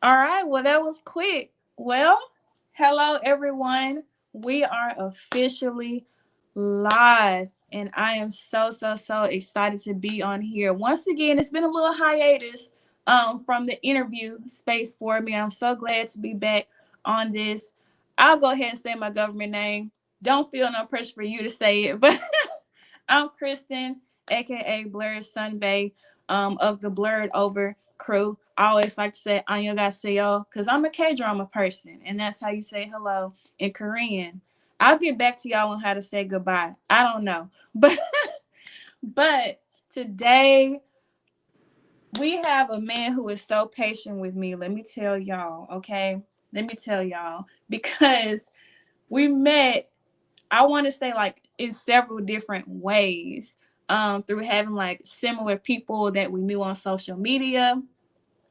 All right, well, that was quick. Well, hello, everyone. We are officially live, and I am so excited to be on here. Once again, it's been a little hiatus from the interview space for me. I'm so glad to be back on this. I'll go ahead and say my government name. Don't feel no pressure for you to say it, but I'm Kristen, aka Blerd Sunbae, of the Blerd Over crew. I always like to say 안녕하세요 because I'm a K-drama person, and that's how you say hello in Korean. I'll get back to y'all on how to say goodbye. I don't know, but but today we have a man who is so patient with me. Let me tell y'all, okay? Let me tell y'all because we met, I want to say, like, in several different ways, through having like similar people that we knew on social media.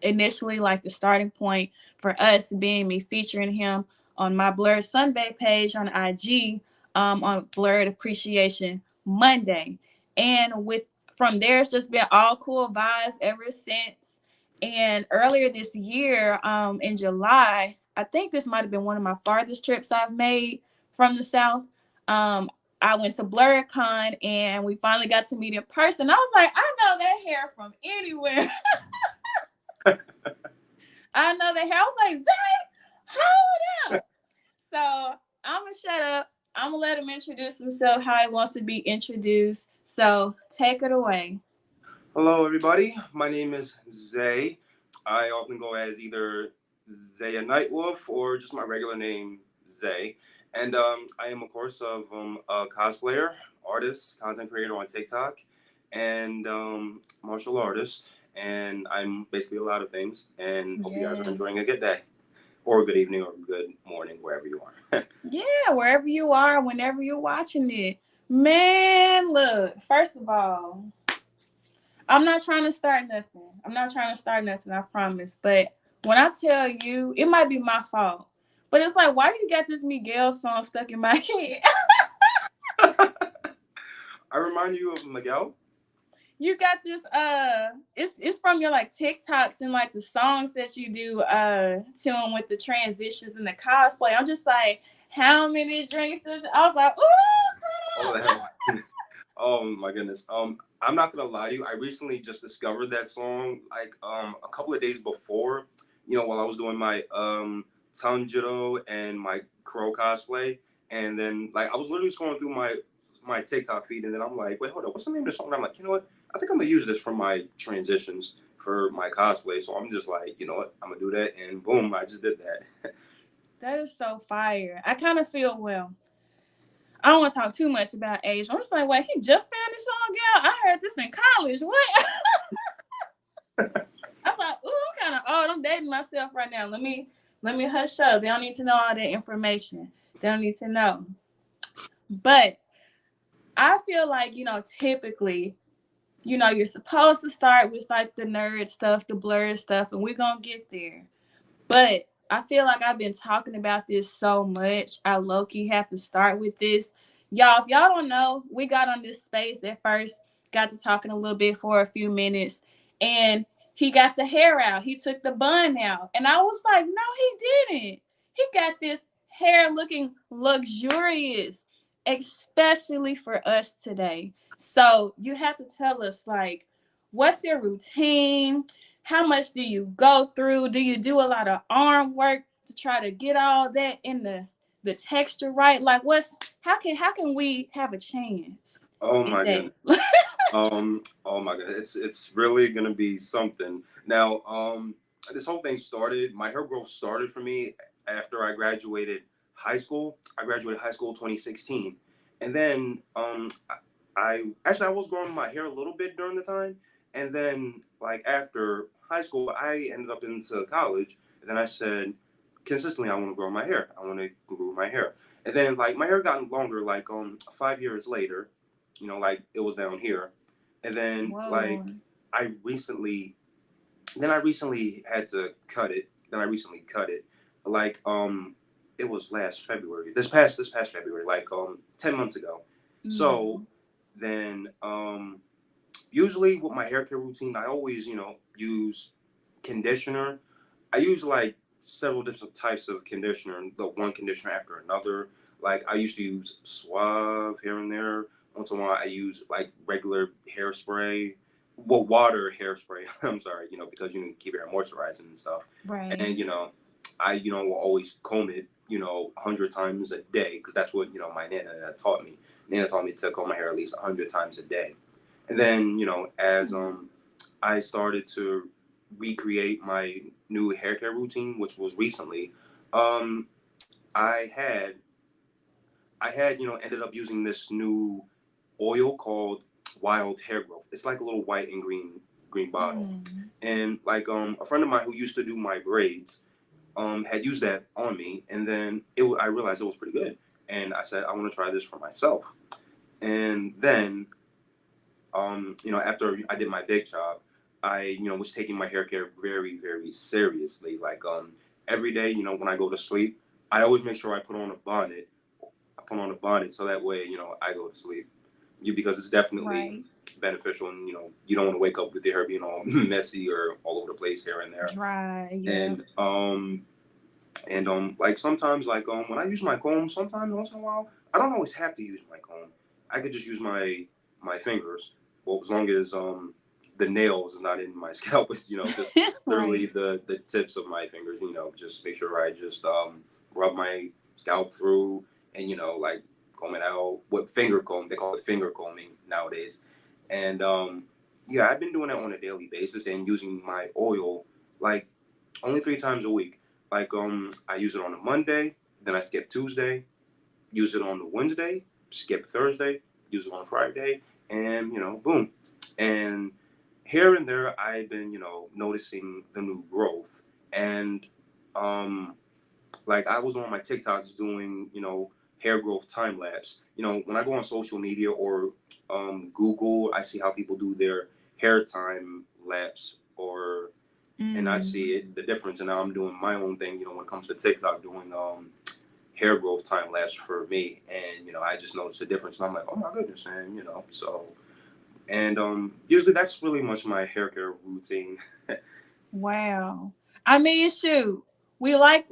Initially, like the starting point for us being me featuring him on my Blerd Sunbae page on IG, on Blerd Appreciation Monday. And with from there, it's just been all cool vibes ever since. And earlier this year, in July, I think this might have been one of my farthest trips I've made from the South. Um, I went to BlerdCon and we finally got to meet in person. I was like, I know that hair from anywhere. I know that hair. I was like, Zay, hold up. So I'm gonna shut up. I'm gonna let him introduce himself how he wants to be introduced. So take it away. Hello, everybody. My name is Zay. I often go as either Xayanightwolf or just my regular name, Zay. And I am, of course, a cosplayer, artist, content creator on TikTok, and martial artist. And I'm basically a lot of things. And hope you guys are Yes. enjoying a good day, or good evening, or good morning, wherever you are. Yeah, wherever you are, whenever you're watching it. Man, look, first of all, I'm not trying to start nothing. I'm not trying to start nothing, I promise. But when I tell you, it might be my fault. But it's like, why do you got this Miguel song stuck in my head? I remind you of Miguel. You got this it's from your like TikToks and like the songs that you do to them with the transitions and the cosplay. I'm just like, how many drinks is it? I was like, Oh, the ooh, hell. Oh my goodness. I'm not gonna lie to you. I recently just discovered that song like a couple of days before, while I was doing my Tanjiro and my Crow cosplay. And then like I was literally scrolling through my TikTok feed and then I'm like, wait, hold up, what's the name of the song? And I'm like, you know what? I think I'm gonna use this for my transitions for my cosplay. So I'm just like, you know what, I'm gonna do that and boom, I just did that. that is so fire. I kind of feel, well, I don't want to talk too much about age. I'm just like, wait, he just found this song out. I heard this in college. What? I was like, ooh, I'm kind of old. I'm dating myself right now. Let me hush up. They don't need to know all that information. They don't need to know. But I feel like, typically, you're supposed to start with like the nerd stuff, the blurred stuff, and we're gonna get there. But I feel like I've been talking about this so much. I low key have to start with this. Y'all, if y'all don't know, we got on this space at first, got to talking a little bit for a few minutes, and he got the hair out. He took the bun out. And I was like, no, he didn't. He got this hair looking luxurious, especially for us today. So you have to tell us, like, what's your routine? How much do you go through? Do you do a lot of arm work to try to get all that in the texture right? Like, how can we have a chance Oh at my that? goodness. Oh my god, it's really gonna be something. Now, this whole thing started. My hair growth started for me after I graduated high school. I graduated high school 2016, and then I actually I was growing my hair a little bit during the time, and then like after high school, I ended up into college, and then I said consistently I want to grow my hair. I want to grow my hair, and then like my hair got longer. Like 5 years later, like it was down here, and then Whoa. like I recently, then I recently had to cut it. Then I recently cut it, like it was last February. This past February, like 10 months ago. So Mm. then usually with my hair care routine, I always use conditioner. I use like several different types of conditioner, the one conditioner after another. Like I used to use Suave here and there. Once in a while, I use like regular hairspray, well, water hairspray. I'm sorry, because you need to keep your hair moisturizing and stuff. Right. And I will always comb it, 100 times a day because that's what my nana taught me. Nana taught me to comb my hair at least 100 times a day. And then as I started to recreate my new hair care routine, which was recently. Um, I had ended up using this new oil called Wild Hair Growth. It's like a little white and green bottle, Mm. and like a friend of mine who used to do my braids had used that on me, and then I realized it was pretty good, and I said I want to try this for myself, and then after I did my big job, I, was taking my hair care very, very seriously. Like, every day, when I go to sleep, I always make sure I put on a bonnet. I put on a bonnet so that way, I go to sleep. Because it's definitely Right. beneficial, and you don't want to wake up with your hair being all messy or all over the place here and there. Dry. Yeah. And like sometimes, like when I use my comb, sometimes once in a while, I don't always have to use my comb. I could just use my fingers. Well, as long as the nails is not in my scalp, just literally Right. the tips of my fingers. Just make sure I just rub my scalp through and like comb it out. What finger comb? They call it finger combing nowadays. And yeah, I've been doing that on a daily basis and using my oil like only 3 times a week. Like I use it on a Monday, then I skip Tuesday, use it on the Wednesday, skip Thursday, use it on Friday, and boom. And here and there, I've been noticing the new growth, and um, like I was on my TikToks doing hair growth time lapse. When I go on social media or Google, I see how people do their hair time lapse or and I Mm. see the difference. And now I'm doing my own thing, when it comes to TikTok, doing hair growth time lapse for me, and I just noticed the difference, and I'm like, oh my goodness, and so and usually that's really much my hair care routine. Wow. I mean, shoot. We like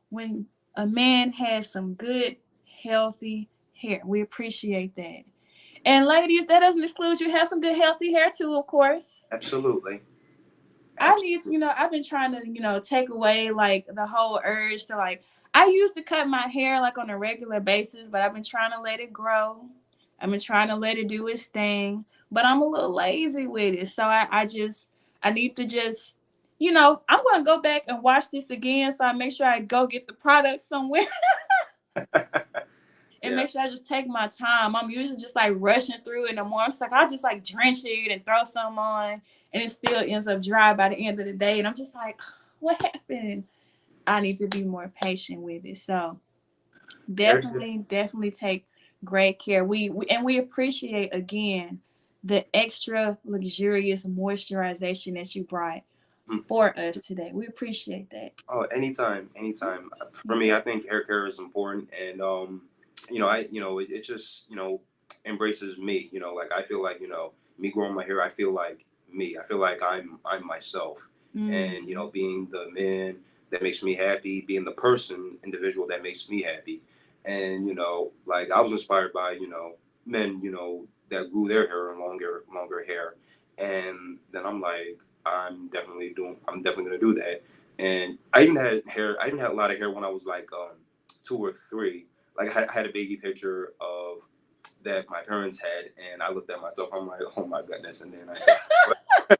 when a man has some good, healthy hair. We appreciate that. And ladies, that doesn't exclude you have some good, healthy hair too, of course. Absolutely, I need to, absolutely. I've been trying to, take away like the whole urge to like, I used to cut my hair like on a regular basis, but I've been trying to let it grow. I've been trying to let it do its thing, but I'm a little lazy with it. So I need to just, I'm going to go back and watch this again. So I make sure I go get the product somewhere and Yeah, make sure I just take my time. I'm usually just like rushing through in the morning. It's like I just like drench it and throw some on, and it still ends up dry by the end of the day. And I'm just like, what happened? I need to be more patient with it. So hair. definitely take great care. We appreciate again the extra luxurious moisturization that you brought for us today. We appreciate that. Oh, anytime, anytime. For me, Yes. I think hair care is important, and it just embraces me. Like I feel like me growing my hair, I feel like me. I feel like I'm myself, and Mm. being the man that makes me happy, being the person, individual that makes me happy, and like I was inspired by men that grew their hair and longer hair, and then I'm like I'm definitely gonna do that. And I even had hair. I even had a lot of hair when I was like 2 or 3. Like I had a baby picture of that my parents had, and I looked at myself. I'm like, oh my goodness. And then I said, what?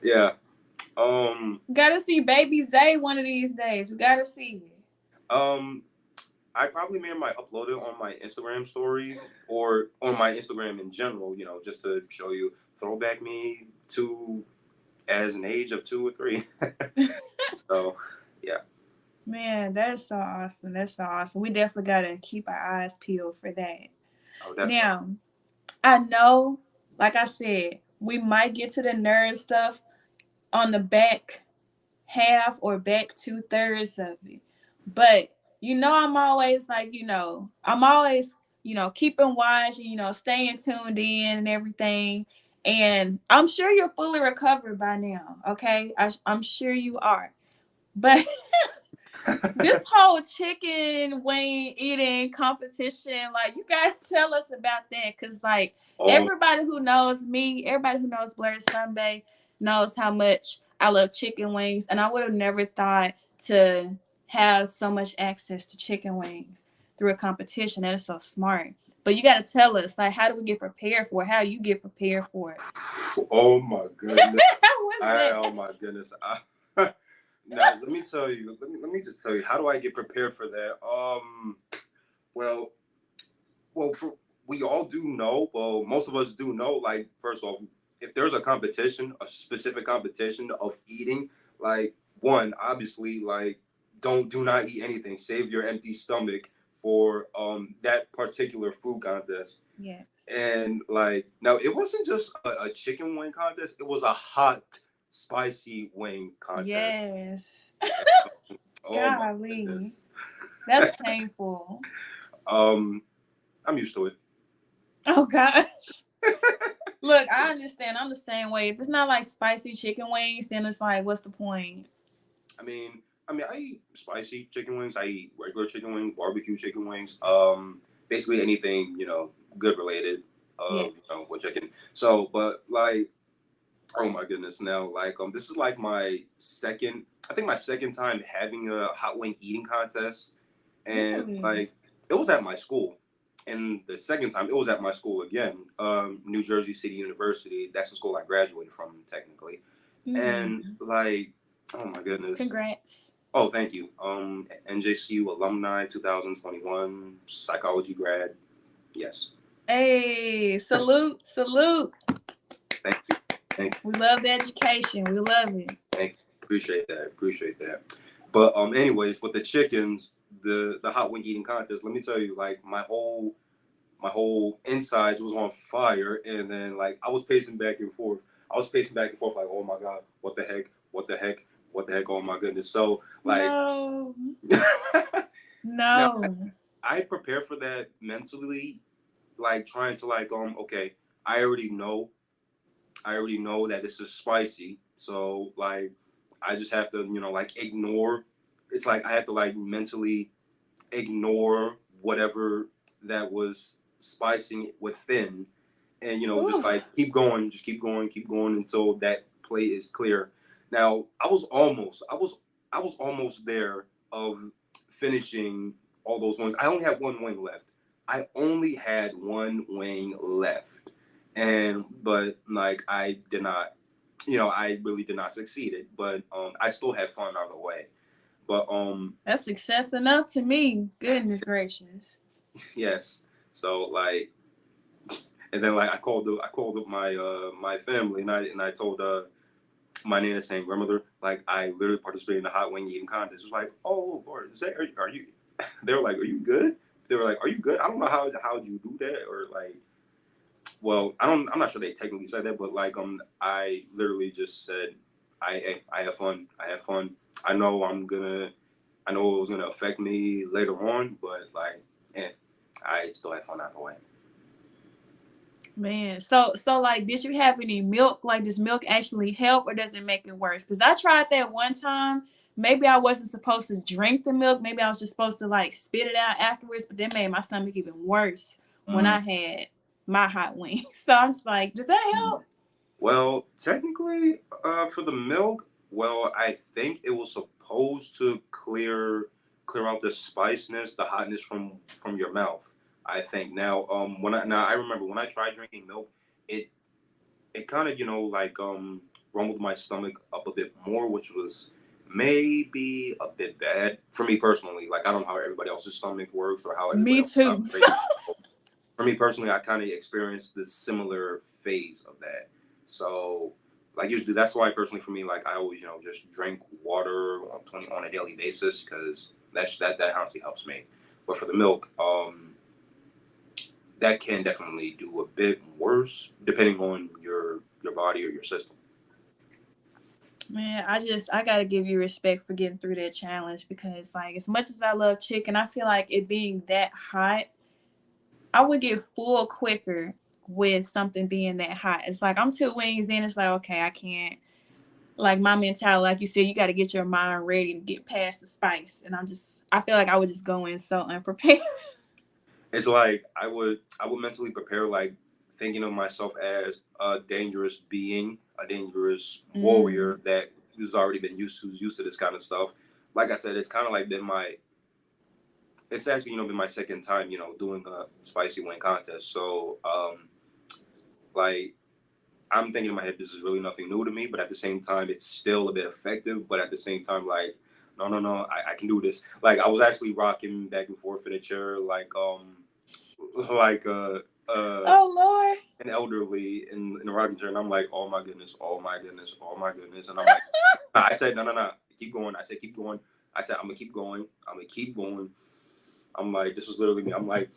Yeah. Um. Gotta see baby Zay one of these days. We gotta see it. Um. I probably might upload it on my Instagram story or on my Instagram in general. Just to show you throwback me to as an age of 2 or 3. So yeah. Man, that is so awesome. That's so awesome. We definitely gotta keep our eyes peeled for that. Oh, definitely. Now, I know, like I said, we might get to the nerd stuff on the back half or back 2/3 of it. But I'm always like, I'm always, keeping watch and staying tuned in and everything. And I'm sure you're fully recovered by now. Okay, I'm sure you are. But this whole chicken wing eating competition, like you gotta tell us about that, because like um, everybody who knows me, everybody who knows Blerd Sunbae knows how much I love chicken wings, and I would have never thought to have so much access to chicken wings through a competition. That is so smart. But you gotta tell us, like, how do we get prepared for it? How you get prepared for it? oh my goodness. How was that? Oh my goodness. Now let me tell you. Let me just tell you. How do I get prepared for that? Well, well, we all do know. Well, most of us do know. Like, first off, if there's a competition, a specific competition of eating, like one, obviously, like do not eat anything. Save your empty stomach for that particular food contest. Yes. And like, now it wasn't just a chicken wing contest; it was a hot, spicy wing contest. Yes. Oh my Golly. goodness. That's painful. um, I'm used to it. Oh gosh. Look, I understand. I'm the same way. If it's not like spicy chicken wings, then it's like, what's the point? I eat spicy chicken wings. I eat regular chicken wings, barbecue chicken wings. Basically anything good related. Yes. Which I can. So, but like, oh my goodness, now like this is like my second. I think my second time having a hot wing eating contest, and Really? like it was at my school. And the second time it was at my school again, New Jersey City University. That's the school I graduated from technically. And Mm. like, oh my goodness. Congrats. Oh, thank you. NJCU alumni, 2021 psychology grad. Yes. Hey, salute, salute. Thank you. Thank you. We love the education. We love it. Thank you. Appreciate that. Appreciate that. But anyways, with the chickens, the hot wing eating contest, let me tell you, like my whole insides was on fire, and then like I was pacing back and forth. I was pacing back and forth like, oh my god, what the heck? What the heck? What the heck? Oh my goodness. So like No. now No. I prepare for that mentally, like trying to like okay, I already know that this is spicy, so like I just have to like ignore. It's like I have to like mentally ignore whatever that was spicing within, and just Ooh. like keep going, just keep going until that plate is clear. Now I was almost there of finishing all those wings. I only had one wing left. I only had one wing left, and but like I did not, I really did not succeed it, but I still had fun either way. But That's success enough to me. Goodness gracious. yes. So like, and then like I called up my family, and I told my Nana saying grandmother, like I literally participated in the hot wing eating contest. It was like, oh Lord, are you? They were like, are you good? They were like, are you good? I don't know how you do that, or like, well, I'm not sure they technically said that, but like I literally just said, I have fun. I have fun. I know I know it was gonna affect me later on, but like, I still had fun either way. Man, so like, did you have any milk? Like, does milk actually help, or does it make it worse? Because I tried that one time. Maybe I wasn't supposed to drink the milk. Maybe I was just supposed to like spit it out afterwards. But that made my stomach even worse when Mm. I had my hot wings. So I'm just like, does that help? Well, technically, for the milk, well, I think it was supposed to clear out the spiciness, the hotness from your mouth. I think now, now I remember when I tried drinking milk, it it kind of like rumbled my stomach up a bit more, which was maybe a bit bad for me personally. Like I don't know how everybody else's stomach works or how everybody Me else too. operates. For me personally, I kind of experienced this similar phase of that. So, like usually, that's why personally for me, like I always, just drink water on a daily basis because that honestly helps me. But for the milk, that can definitely do a bit worse depending on your body or your system. Man, I gotta give you respect for getting through that challenge, because like, as much as I love chicken, I feel like it being that hot, I would get full quicker with something being that hot. It's like I'm 2 wings in. It's like, okay, I can't. Like my mentality, like you said, you got to get your mind ready to get past the spice. And I feel like I would just go in so unprepared. It's like I would mentally prepare, like thinking of myself as a dangerous being, a dangerous Mm. warrior that who's already been who's used to this kind of stuff. Like I said, it's kind of like been my it's actually been my second time doing a spicy wing contest. So like I'm thinking in my head, this is really nothing new to me, but at the same time, it's still a bit effective. But at the same time, like, no, no, no, I can do this. Like, I was actually rocking back and forth in a chair, like Oh Lord. an elderly in a rocking chair, and I'm like, oh my goodness, oh my goodness, oh my goodness, and I'm like, I said, no, no, no, keep going. I said, keep going. I said, I'm gonna keep going. I'm gonna keep going. I'm like, this was literally me. I'm like,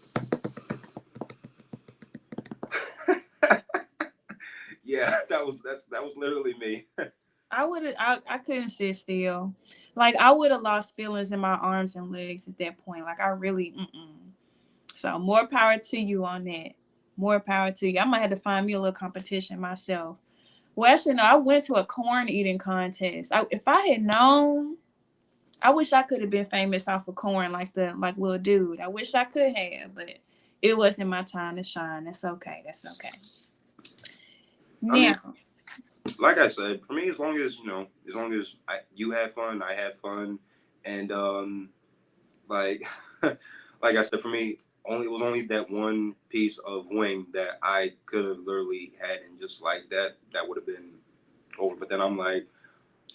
yeah, that was literally me. I couldn't sit still. Like I would have lost feelings in my arms and legs at that point. Like I really, So more power to you on that. More power to you. I might have to find me a little competition myself. Well, actually, no. I went to a corn eating contest. If I had known, I wish I could have been famous off of corn like little dude. I wish I could have, but it wasn't my time to shine. That's okay. That's okay. I mean, Now, like I said, for me, as long as you had fun, I had fun, and like like I said, for me, only it was only that one piece of wing that I could have literally had, and just like that would have been over. But then I'm like,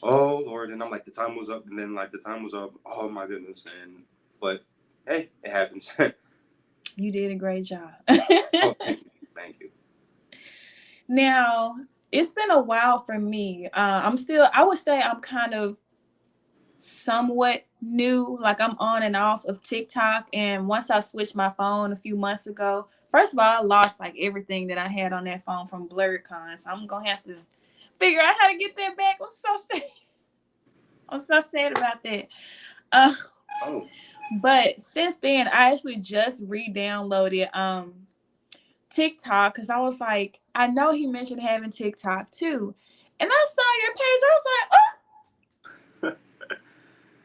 oh Lord, and I'm like, the time was up, and then like the time was up. Oh my goodness, and but hey, it happens. you did a great job. Oh, thank you, thank you. Now, it's been a while for me. I would say I'm kind of somewhat new. Like I'm on and off of TikTok. And once I switched my phone a few months ago, first of all, I lost like everything that I had on that phone from Blerd Con. So I'm going to have to figure out how to get that back. I'm so sad. I'm so sad about that. Uh, Oh, but since then, I actually just re-downloaded TikTok because I was like, I know he mentioned having TikTok too. And I saw your page. I was like, oh,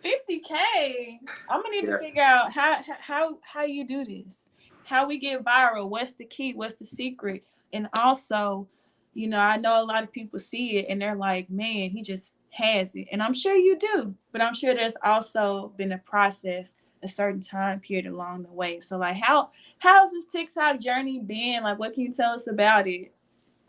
50K. I'm gonna need to yeah. figure out how you do this. How we get viral. What's the key? What's the secret? And also, I know a lot of people see it and they're like, man, he just has it. And I'm sure you do. But I'm sure there's also been a process, a certain time period along the way. So like how's this TikTok journey been? Like what can you tell us about it?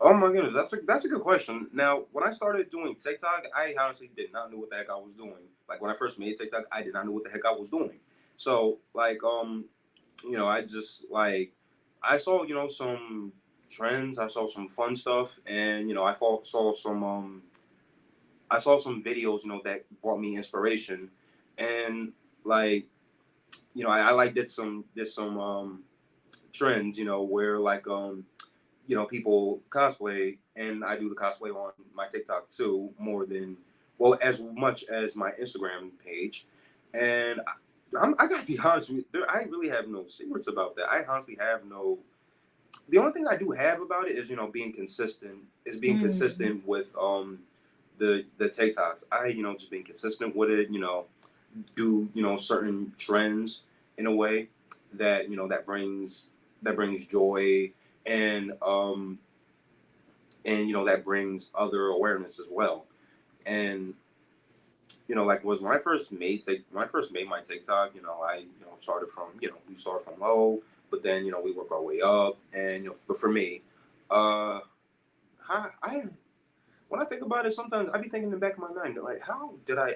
Oh my goodness, that's a good question. Now, when I started doing TikTok, I honestly did not know what the heck I was doing. Like when I first made TikTok, I did not know what the heck I was doing. So like I just like I saw some trends, I saw some fun stuff, and I saw some videos that brought me inspiration, and like I like did some trends where like people cosplay, and I do the cosplay on my TikTok too, more than well as much as my Instagram page. And I gotta be honest with you, I really have no secrets about that. I honestly have no. The only thing I do have about it is being consistent. Is being Mm. consistent with the TikToks. I just being consistent with it. Do certain trends in a way that that brings joy, and that brings other awareness as well. And like was when I first made my TikTok, I started from we started from low, but then we work our way up. And but for me, uh I when I think about it, sometimes I be thinking in the back of my mind, like, how did I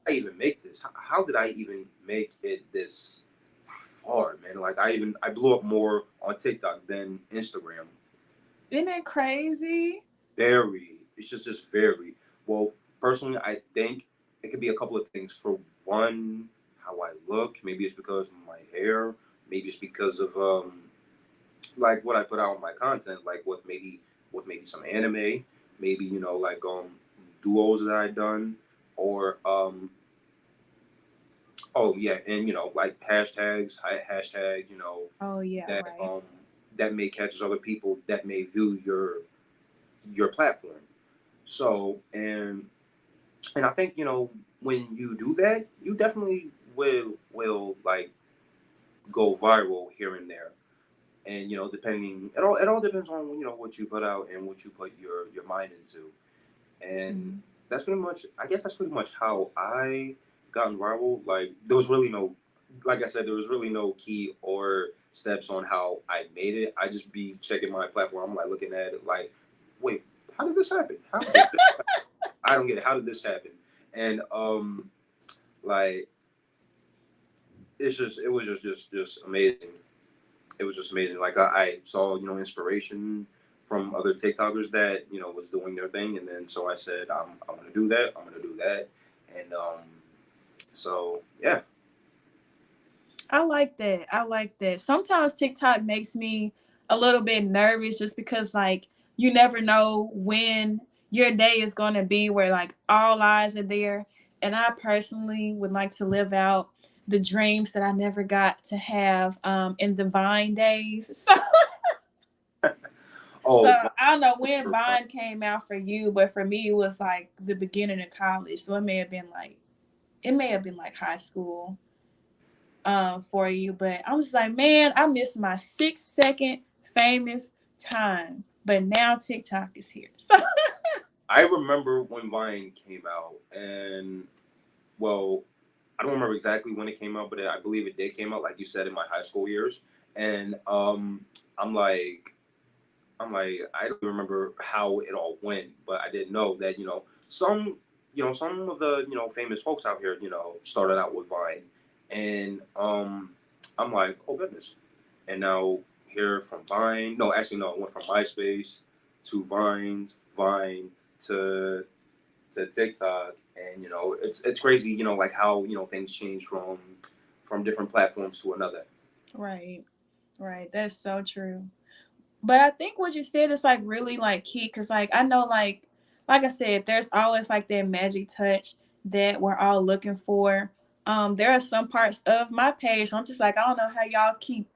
even make this? How did I even make it this far, man? Like I blew up more on TikTok than Instagram. Isn't that crazy? Very. It's just very. Well, personally, I think it could be a couple of things. For one, how I look. Maybe it's because of my hair. Maybe it's because of like what I put out on my content, like with maybe some anime, maybe like duos that I done, or oh yeah, and like hashtags, hashtag Oh yeah, that right. that may catch other people that may view your platform. So and I think, when you do that, you definitely will like go viral here and there. And depending, it all depends on what you put out and what you put your mind into. And Mhm. that's pretty much, I guess that's pretty much how I got viral. Like there was really no, like I said, there was really no key or steps on how I made it. I just be checking my platform. I'm like looking at it like, wait, how did this happen? How did this, I don't get it. How did this happen? And like it was just amazing. It was just amazing. Like I saw inspiration from other TikTokers that was doing their thing, and then so I said I'm gonna do that. I'm gonna do that, and so yeah. I like that. I like that. Sometimes TikTok makes me a little bit nervous just because like you never know when your day is going to be where like all eyes are there. And I personally would like to live out the dreams that I never got to have in the Vine days. So Oh, I don't know when Vine came out for you, but for me it was like the beginning of college. So it may have been like high school for you. But I'm just like, man, I missed my 6 second famous time. But now TikTok is here. So I remember when Vine came out, and well, I don't remember exactly when it came out, but I believe it did came out, like you said, in my high school years. And I'm like, I don't remember how it all went, but I didn't know that some of the famous folks out here started out with Vine, and I'm like, oh goodness, and now here from Vine, no, actually no, it went from MySpace to Vine to TikTok, and it's crazy, like how things change from different platforms to another. right, right. That's so true. But I think what you said is like really like key because like I know like I said, there's always like that magic touch that we're all looking for. There are some parts of my page I'm just like I don't know how y'all keep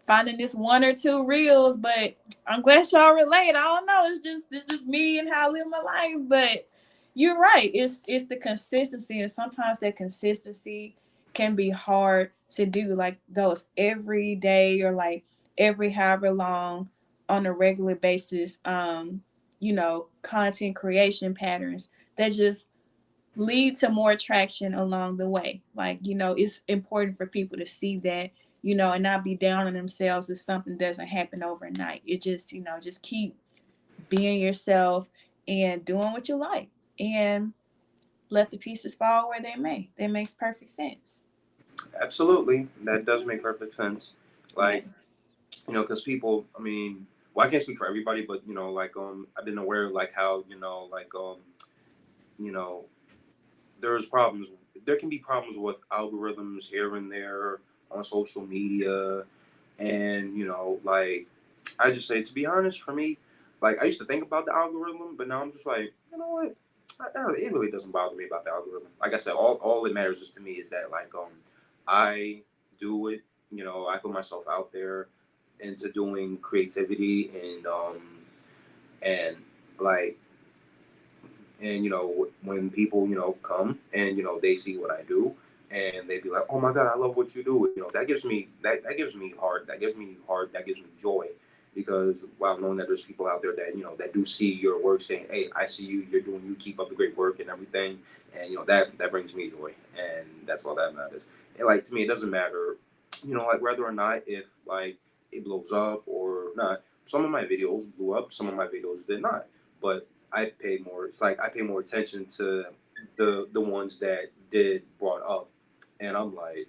finding this one or two reels, but I'm glad y'all relate. I don't know, it's just me and how I live my life. But you're right, it's the consistency, and sometimes that consistency can be hard to do, like those every day or like every however long on a regular basis, content creation patterns that just lead to more traction along the way. Like, it's important for people to see that, and not be down on themselves if something doesn't happen overnight. It just, just keep being yourself and doing what you like and let the pieces fall where they may. That makes perfect sense. Absolutely, that does make Yes. perfect sense. Like, Yes. because people, I mean, well, I can't speak for everybody, but like I've been aware like how you know there's problems. There can be problems with algorithms here and there on social media, and like I just say, to be honest, for me, like I used to think about the algorithm, but now I'm just like, you know what? It really doesn't bother me about the algorithm. Like I said, all that matters is to me is that like I do it. I put myself out there into doing creativity and like and when people come and they see what I do and they be like, oh my god, I love what you do. That gives me heart. That gives me heart. That gives me joy because while knowing that there's people out there that that do see your work, saying, hey, I see you. You keep up the great work and everything, and that brings me joy, and that's all that matters. And like to me, it doesn't matter, like whether or not if like it blows up or not. Some of my videos blew up. Some of my videos did not, but I pay more. It's like I pay more attention to the ones that did brought up, and I'm like,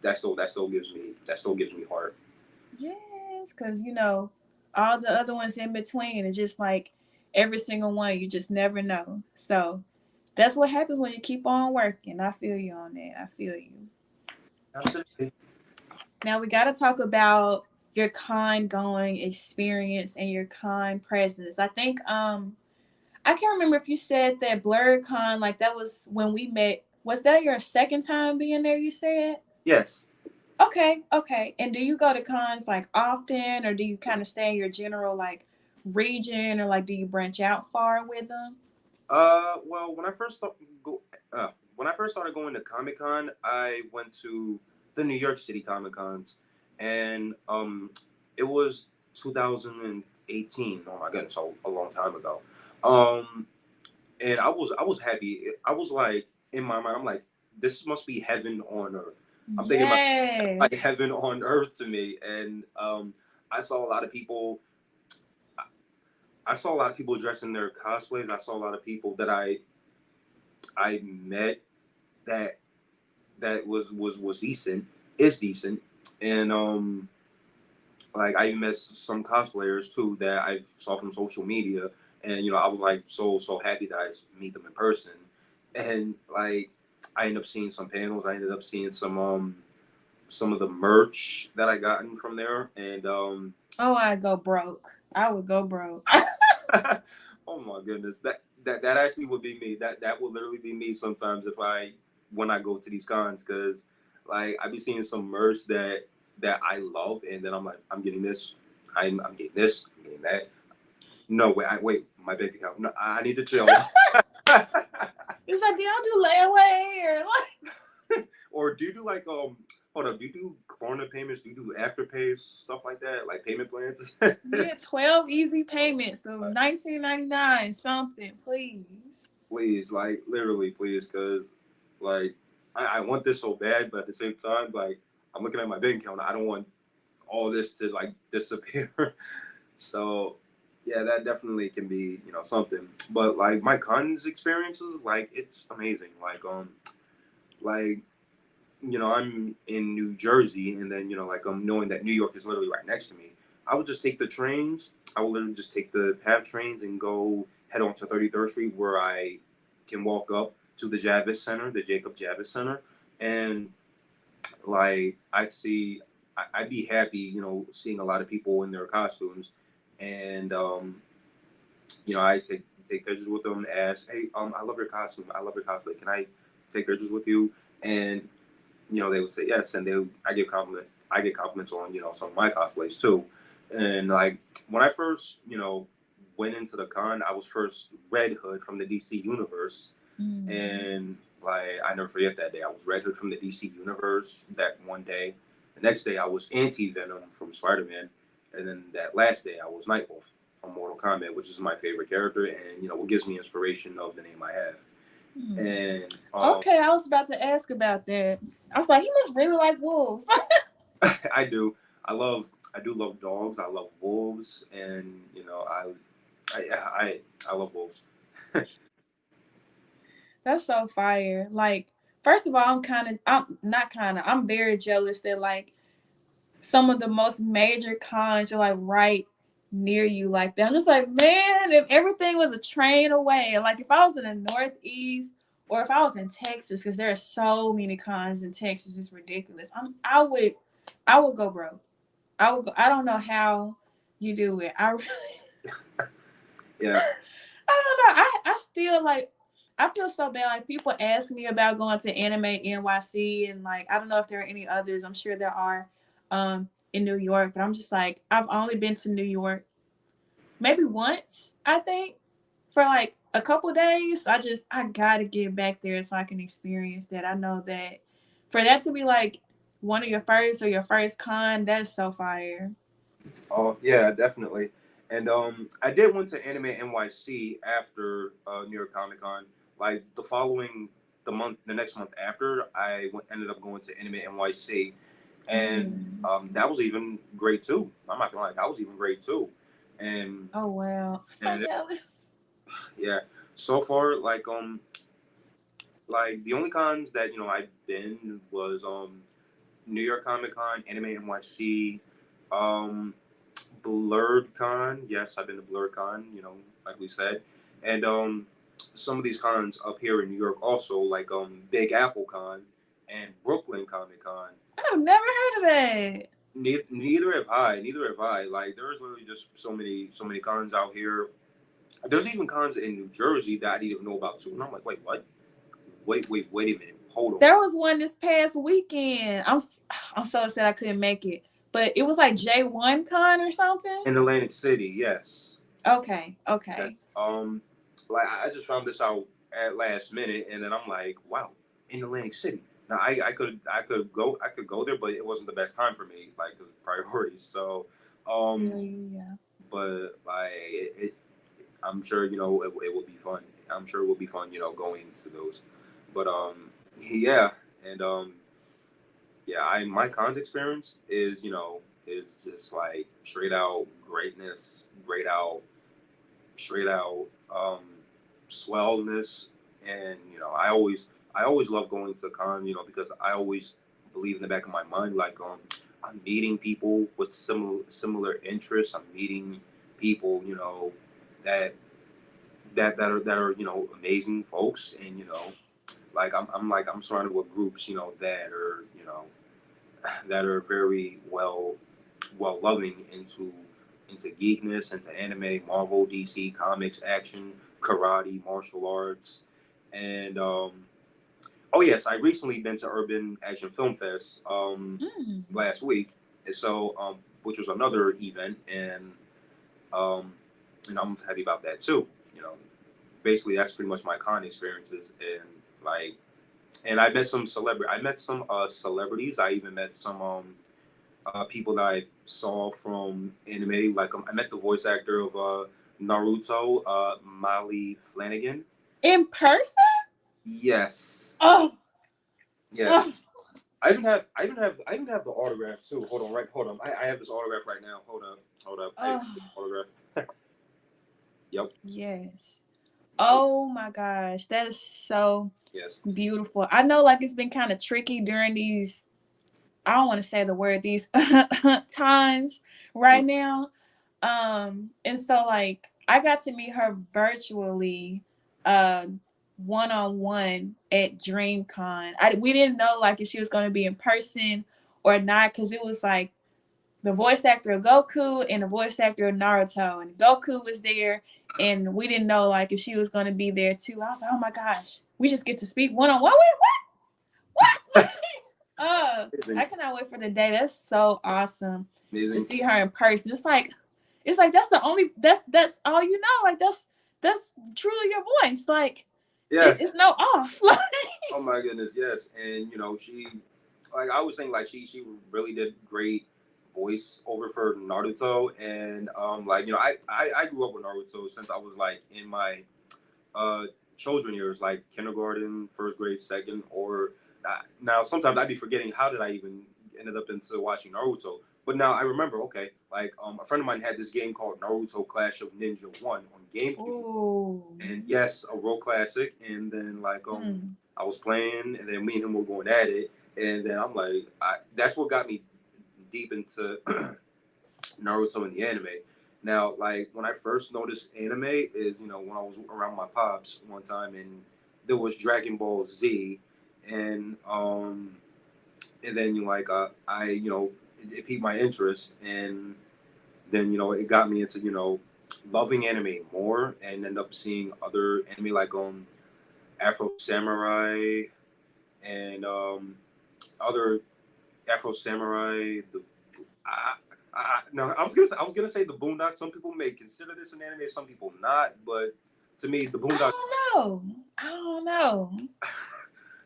that still gives me heart. Yes, because all the other ones in between is just like every single one, you just never know. So that's what happens when you keep on working. I feel you on that. I feel you. Absolutely. Now we got to talk about your con going experience and your con presence. I think I can't remember if you said that Blerd Con, like that was when we met. Was that your second time being there? You said. Yes. Okay, okay. And do you go to cons like often, or do you kind of stay in your general like region, or like do you branch out far with them? Well, go, when I first started going to Comic Con, I went to the New York City Comic Cons, and it was 2018. Oh my goodness, so a long time ago. Um, and I was happy. I was like in my mind, I'm like, this must be heaven on earth. I'm thinking about like Yes. heaven on earth to me, and I saw a lot of people. I saw a lot of people dressing their cosplays. I saw a lot of people that I met that was decent, is decent, and like I met some cosplayers too that I saw from social media, and I was like so happy that I meet them in person, and like I ended up seeing some panels. I ended up seeing some of the merch that I gotten from there, and Oh, I go broke. I would go broke. oh my goodness, that actually would be me. That would literally be me sometimes if I when I go to these cons, because like I be seeing some merch that I love, and then I'm like, I'm getting this, I'm getting this, I'm getting that. No, wait, my bank account. No, I need to chill. It's like, do y'all do layaway or like? Or do you do like hold up, do you do corner payments? Do you do afterpay stuff like that, like payment plans? Yeah, 12 easy payments of 19.99 something, please. Please, like literally, please, because like I want this so bad, but at the same time, like I'm looking at my bank account. I don't want all this to like disappear. So yeah, that definitely can be something. But like my cons experiences, like it's amazing. Like I'm in New Jersey, and then like knowing that New York is literally right next to me. I would just take the trains. I would literally just take the PATH trains and go head on to 33rd Street, where I can walk up to the Javits Center, the Jacob Javits Center, and like I'd be happy, seeing a lot of people in their costumes, and I take pictures with them, ask, hey, I love your costume, I love your cosplay, can I take pictures with you? And they would say yes, and I get compliments on some of my cosplays too, and like when I first went into the con, I was first Red Hood from the DC universe, Mm. and like I never forget that day. I was Red Hood from the DC universe that one day. The next day I was Anti Venom from Spider Man, and then that last day I was Nightwolf from Mortal Kombat, which is my favorite character, and what gives me inspiration of the name I have. Hmm. And Okay, I was about to ask about that. I was like, he must really like wolves. I do. I do love dogs. I love wolves, and I I love wolves. That's so fire. Like, first of all, I'm not kind of, I'm very jealous that like some of the most major cons are like right near you like that. I'm just like, man, if everything was a train away, like if I was in the Northeast or if I was in Texas, because there are so many cons in Texas, it's ridiculous. I would go broke. I would go. I don't know how you do it. I really, Yeah. I don't know. I still like. I feel so bad. Like people ask me about going to Anime NYC, and like I don't know if there are any others. I'm sure there are, in New York. But I'm just like I've only been to New York maybe once. I think for like a couple days. I gotta get back there so I can experience that. I know that for that to be like one of your first or your first con, that's so fire. Oh yeah, definitely. And I did went to Anime NYC after New York Comic Con. Like the next month after, ended up going to Anime NYC, and Mm. that was even great too. I'm not gonna lie, that was even great too. And Oh wow, so and jealous. yeah, so far like the only cons that I've been was New York Comic Con, Anime NYC, um, Blerd Con. Yes, I've been to Blerd Con. Like we said, and some of these cons up here in New York also, like Big Apple Con and Brooklyn Comic Con. I've never heard of that. Neither have I. Neither have I. Like there's literally just so many cons out here. There's even cons in New Jersey that I didn't even know about too. And I'm like, wait, what? Wait a minute. Hold on. There was one this past weekend. I'm so upset I couldn't make it, but it was like J1 Con or something. In Atlantic City, yes. Okay, Yes. okay. Like I just found this out at last minute, and then I'm like, wow, in Atlantic City. Now I could go there, but it wasn't the best time for me, like 'cause of priorities. So, um, Yeah. but like I'm sure it will be fun. I'm sure it will be fun, going to those. But yeah, and yeah, I my cons experience is just like straight out greatness, straight out swellness, and I always love going to con, because I always believe in the back of my mind, like I'm meeting people with similar interests. I'm meeting people, that that are amazing folks, and like I'm surrounded with groups, that are very well loving into geekness, into anime, Marvel, DC, comics, action, karate, martial arts, and oh yes, I recently been to Urban Action Film Fest Mm. last week, and so which was another event, um, and I'm happy about that too. You know, Basically that's pretty much my con experiences, and like, and I met some celebrities. I even met some people that I saw from anime. Like I met the voice actor of Naruto, Molly Flanagan. In person? Yes, Oh, yes. oh, I even have the autograph too. Hold on. I have this autograph right now. Hold up. I have oh, the autograph. Yep. yes. Molly. Oh my gosh, that is so Yes. beautiful. I know, like, it's been kind of tricky during these, I don't want to say the word, these times Mm. right now. And so like I got to meet her virtually, uh, one on one at DreamCon. We didn't know like if she was going to be in person or not, because it was like the voice actor of Goku and the voice actor of Naruto, and Goku was there, and we didn't know like if she was going to be there too. I was like, oh my gosh, we just get to speak one on one. What? I Amazing. cannot wait for the day. That's so awesome to Amazing. see her in person. It's like that's all you know. Like that's truly your voice. Like Yes. it's no off. Like Oh my goodness, yes. And she, like, I was saying, like, she really did great voice over for Naruto, and like, I grew up with Naruto since I was like in my uh children years, like kindergarten, first grade, second, or now sometimes I'd be forgetting how did I even ended up into watching Naruto. But now I remember, okay, like a friend of mine had this game called Naruto Clash of Ninja 1 on GameCube, ooh. and yes, a real classic. And then like Mm. I was playing, and then me and him were going at it, and then I'm like, that's what got me deep into Naruto and the anime. Now, like when I first noticed anime is when I was around my pops one time, and there was Dragon Ball Z, and then like I it piqued my interest, and then it got me into loving anime more, and end up seeing other anime like Afro Samurai, and other Afro Samurai. I, no, I was gonna say the Boondocks. Some people may consider this an anime, some people not. But to me, the I Boondocks. don't know. I don't know.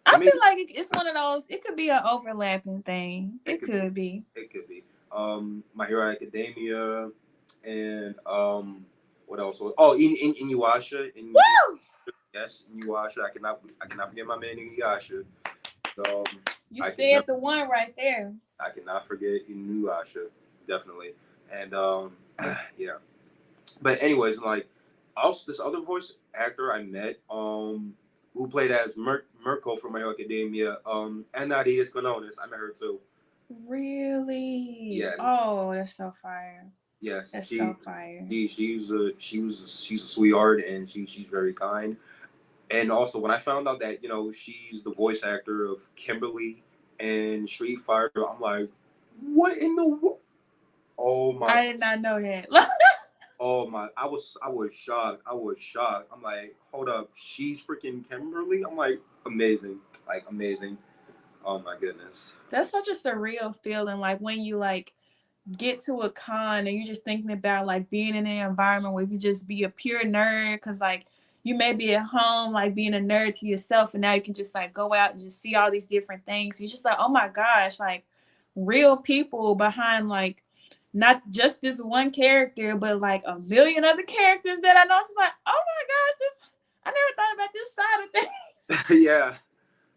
To I me, feel like it's one of those. It could be an overlapping thing. it It could be. could be. It could be. My Hero Academia, and what else? Oh, in Inuyasha. Woo! Yes, Inuyasha. I cannot forget my man Inuyasha. Um, You I can said the one right there. I cannot forget Inuyasha, definitely. And yeah. But anyways, like also this other voice actor I met, who played as Mirko from My Hero Academia, Anadi Escanones. I met her too. Really? Yes, Oh, that's so fire. yes. That's She so fire. she she's a sweetheart, and she's very kind. And also when I found out that she's the voice actor of Kimberly and Street Fighter, I'm like, what in the world? Oh my I did not know that. Oh my! I was shocked. I was shocked. I'm like, hold up, she's freaking Kimberly. I'm like, amazing, like amazing. Oh my goodness. That's such a surreal feeling. Like when you like get to a con and you're just thinking about like being in an environment where you just be a pure nerd, because like you may be at home like being a nerd to yourself, and now you can just like go out and just see all these different things. You're just like, oh my gosh, like real people behind like not just this one character, but like a million other characters that I know. It's like, oh my gosh, this I never thought about this side of things. Yeah,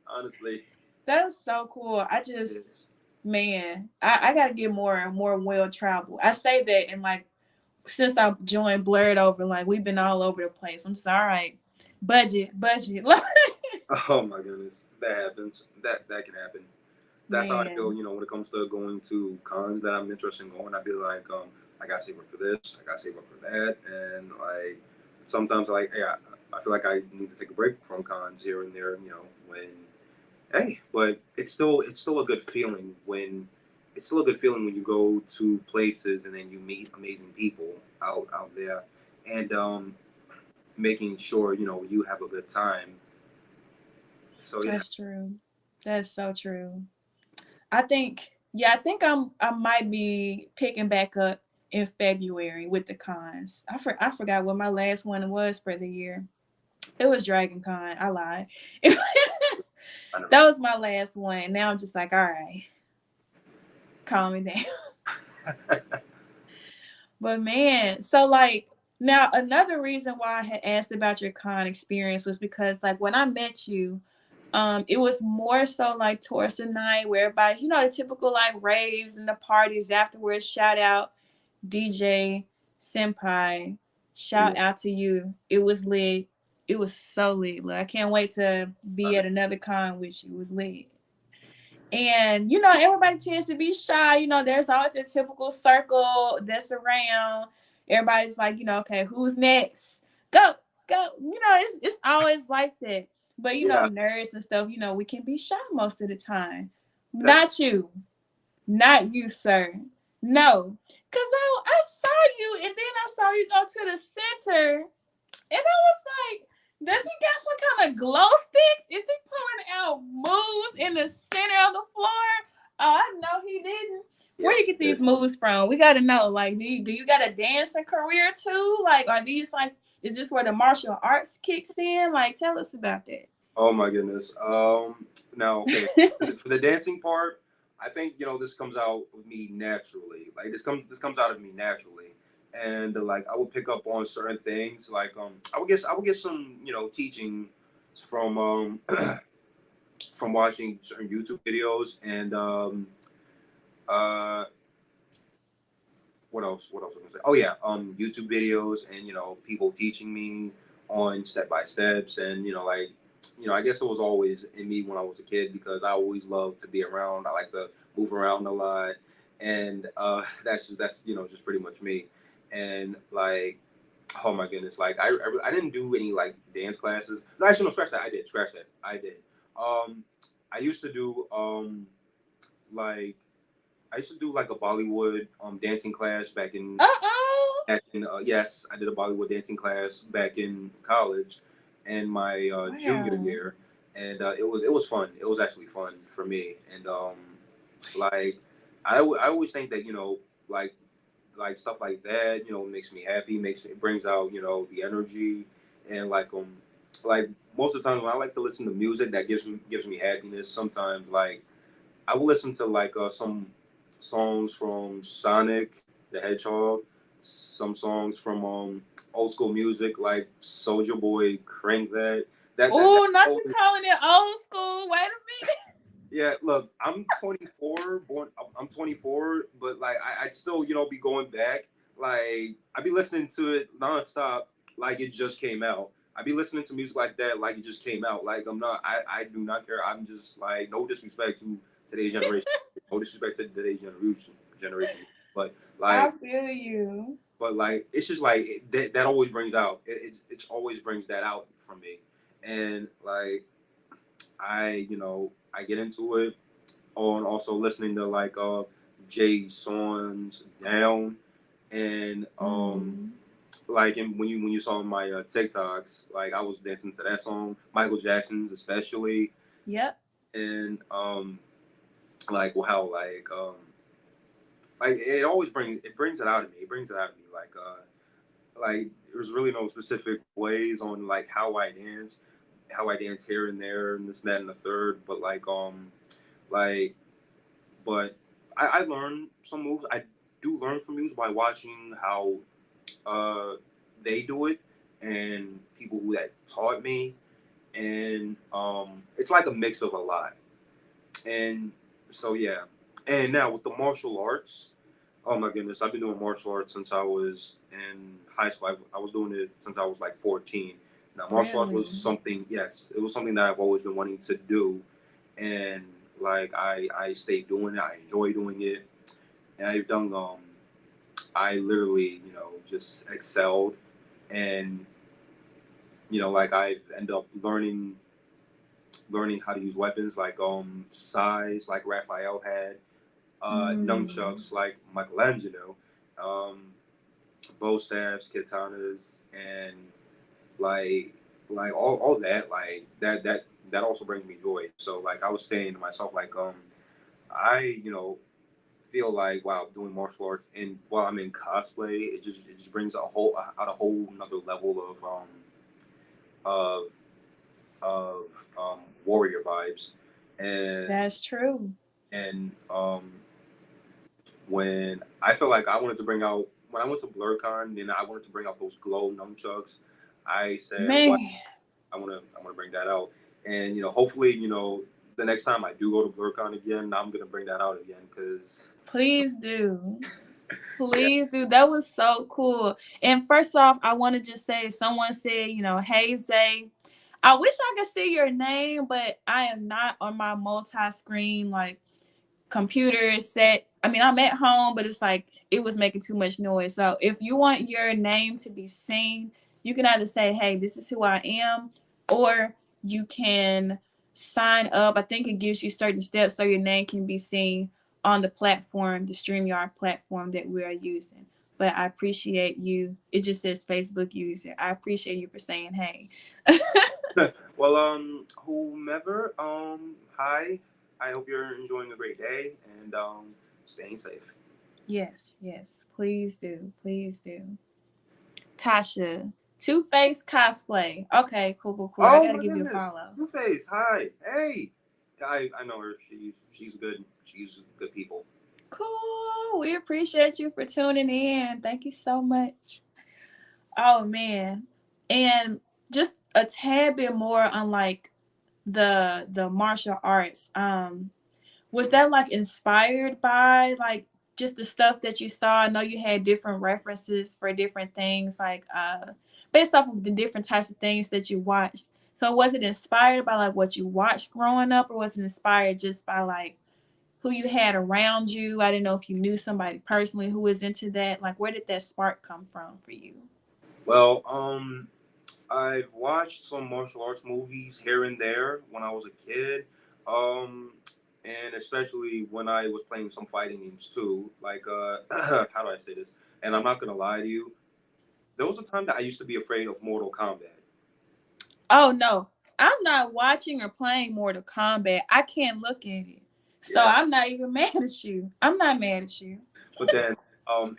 honestly. That's so cool. I Yeah. just, man, I gotta get more and more well traveled. I say that, and like since I joined Blerd over, like we've been all over the place. I'm just all right. Budget. Oh my goodness, that happens. That can happen. That's how I feel. Man, When it comes to going to cons that I'm interested in going, I'd be like, I gotta save up for this, I gotta save up for that, and like sometimes like, hey, I feel like I need to take a break from cons here and there. When hey, but it's still a good feeling when it's still a good feeling when you go to places and then you meet amazing people out there, and making sure you have a good time. So yeah. that's true. That's so true. I think, yeah, I think I might be picking back up in February with the cons. I forgot what my last one was for the year. It was Dragon Con. I lied. I know. That was my last one. Now I'm just like, all right, calm me down. But man, so like now another reason why I had asked about your con experience was because like when I met you, it was more so like towards the night where everybody, the typical like raves and the parties afterwards. Shout out DJ Senpai. Yeah, Shout out to you. It was lit. It was so lit. Like, I can't wait to I be know. at another con with you. It was lit. And everybody tends to be shy. There's always a typical circle that's around. Everybody's like, okay, who's next? Go, go. It's always like that. But Yeah, nerds and stuff, we can be shy most of the time. that's Not you. Not you, sir. No. Cause I saw you and then I saw you go to the center and I was like, does he got some kind of glow sticks? Is he pulling out moves in the center of the floor? Oh, I know he didn't. Where yes. you get these moves from? We gotta know. Like, do you got a dancing career too? Like, are these like, is this where the martial arts kicks in? Like, tell us about that. Oh my goodness. Now, okay, for the dancing part, I think this comes out with me naturally. Like this comes out of me naturally, and like I would pick up on certain things. Like I would get some teaching from from watching certain YouTube videos, and uh what else was I gonna say? Oh yeah, YouTube videos, and people teaching me on step by steps, and like I guess it was always in me when I was a kid because I always loved to be around. I like to move around a lot, and that's just pretty much me. And like, oh my goodness, like I didn't do any like dance classes. No, actually, no, scratch that. I did. Scratch that. I did. Um, I used to do like I used to do like a Bollywood dancing class Uh-oh. yes, I did a Bollywood dancing class back in college in my junior Wow. year, and it was fun. It was actually fun for me, and like I always think that like stuff like that makes me happy, makes it brings out the energy, and like most of the time when I like to listen to music that gives me happiness. Sometimes like I will listen to like some songs from Sonic the Hedgehog, some songs from old school music like Soldier Boy, Crank That. That Oh, not you always, calling it old school. Wait a minute. yeah. Look, I'm 24, born. I'm 24, but like I'd still be going back. Like I'd be listening to it nonstop, like it just came out. I'd be listening to music like that, like it just came out. Like I'm not. I do not care. I'm just like no disrespect to today's generation. No disrespect to today's generation. But I like, feel you. it's just like that always brings out. It always brings that out from me, and like I get into it on also listening to like Jay Son's Down, and Mm. like when you saw my TikToks, like I was dancing to that song, Michael Jackson's especially, Yep. and like wow, like it always brings it out of me. It brings it out of me. Like there's really no specific ways on like how I dance here and there and this and that and the third, but like but I learn some moves. I do learn from moves by watching how uh they do it and people who that taught me, and it's like a mix of a lot. And so yeah, and now with the martial arts, oh my goodness, I've been doing martial arts since I was in high school. I was doing it since I was like 14. Now martial arts was Really? something, yes, it was something that I've always been wanting to do, and like I stayed doing it. I enjoy doing it, and I've done I literally just excelled, and like I end up learning how to use weapons like size like Raphael had, Mm. nunchucks like Michelangelo, um, bow staffs, katanas, and like all that that also brings me joy. So like I was saying to myself like I feel like while doing martial arts and while I'm in cosplay, it just brings a whole another level of of warrior vibes, and That's true. and when I feel like I wanted to bring out when I went to BlerdCon, then I wanted to bring out those glow nunchucks. I said, "What? Man, I want to bring that out." And hopefully, the next time I do go to BlerdCon again, I'm gonna bring that out again because please do. yeah. Please do. That was so cool. And first off, I want to just say someone said, hey, Zay, I wish I could see your name, but I am not on my multi screen like computer set. I mean, I'm at home, but it's like it was making too much noise. So if you want your name to be seen, you can either say, hey, this is who I am, or you can sign up. I think it gives you certain steps so your name can be seen on the platform, the StreamYard platform that we are using. But I appreciate you. It just says Facebook user. I appreciate you for saying hey. Well, whomever, hi. I hope you're enjoying a great day and staying safe. Yes, yes. Please do. Please do. Tasha, Two Face cosplay. Okay, cool, cool, cool. I Oh gotta my give you a goodness, follow. Two Face. Hi, hey. I know her. She's good. She's good people. Cool. We appreciate you for tuning in. Thank you so much. Oh man. And just a tad bit more on like the martial arts. Was that like inspired by like just the stuff that you saw? I know you had different references for different things, like based off of the different types of things that you watched. So was it inspired by like what you watched growing up, or was it inspired just by like who you had around you? I didn't know if you knew somebody personally who was into that. Like where did that spark come from for you? Well, I've watched some martial arts movies here and there when I was a kid, um, and especially when I was playing some fighting games too. Like, how do I say this? And I'm not gonna lie to you. There was a time that I used to be afraid of Mortal Kombat. Oh no, I'm not watching or playing Mortal Kombat. I can't look at it. So Yeah, I'm not even mad at you. I'm not mad at you. but then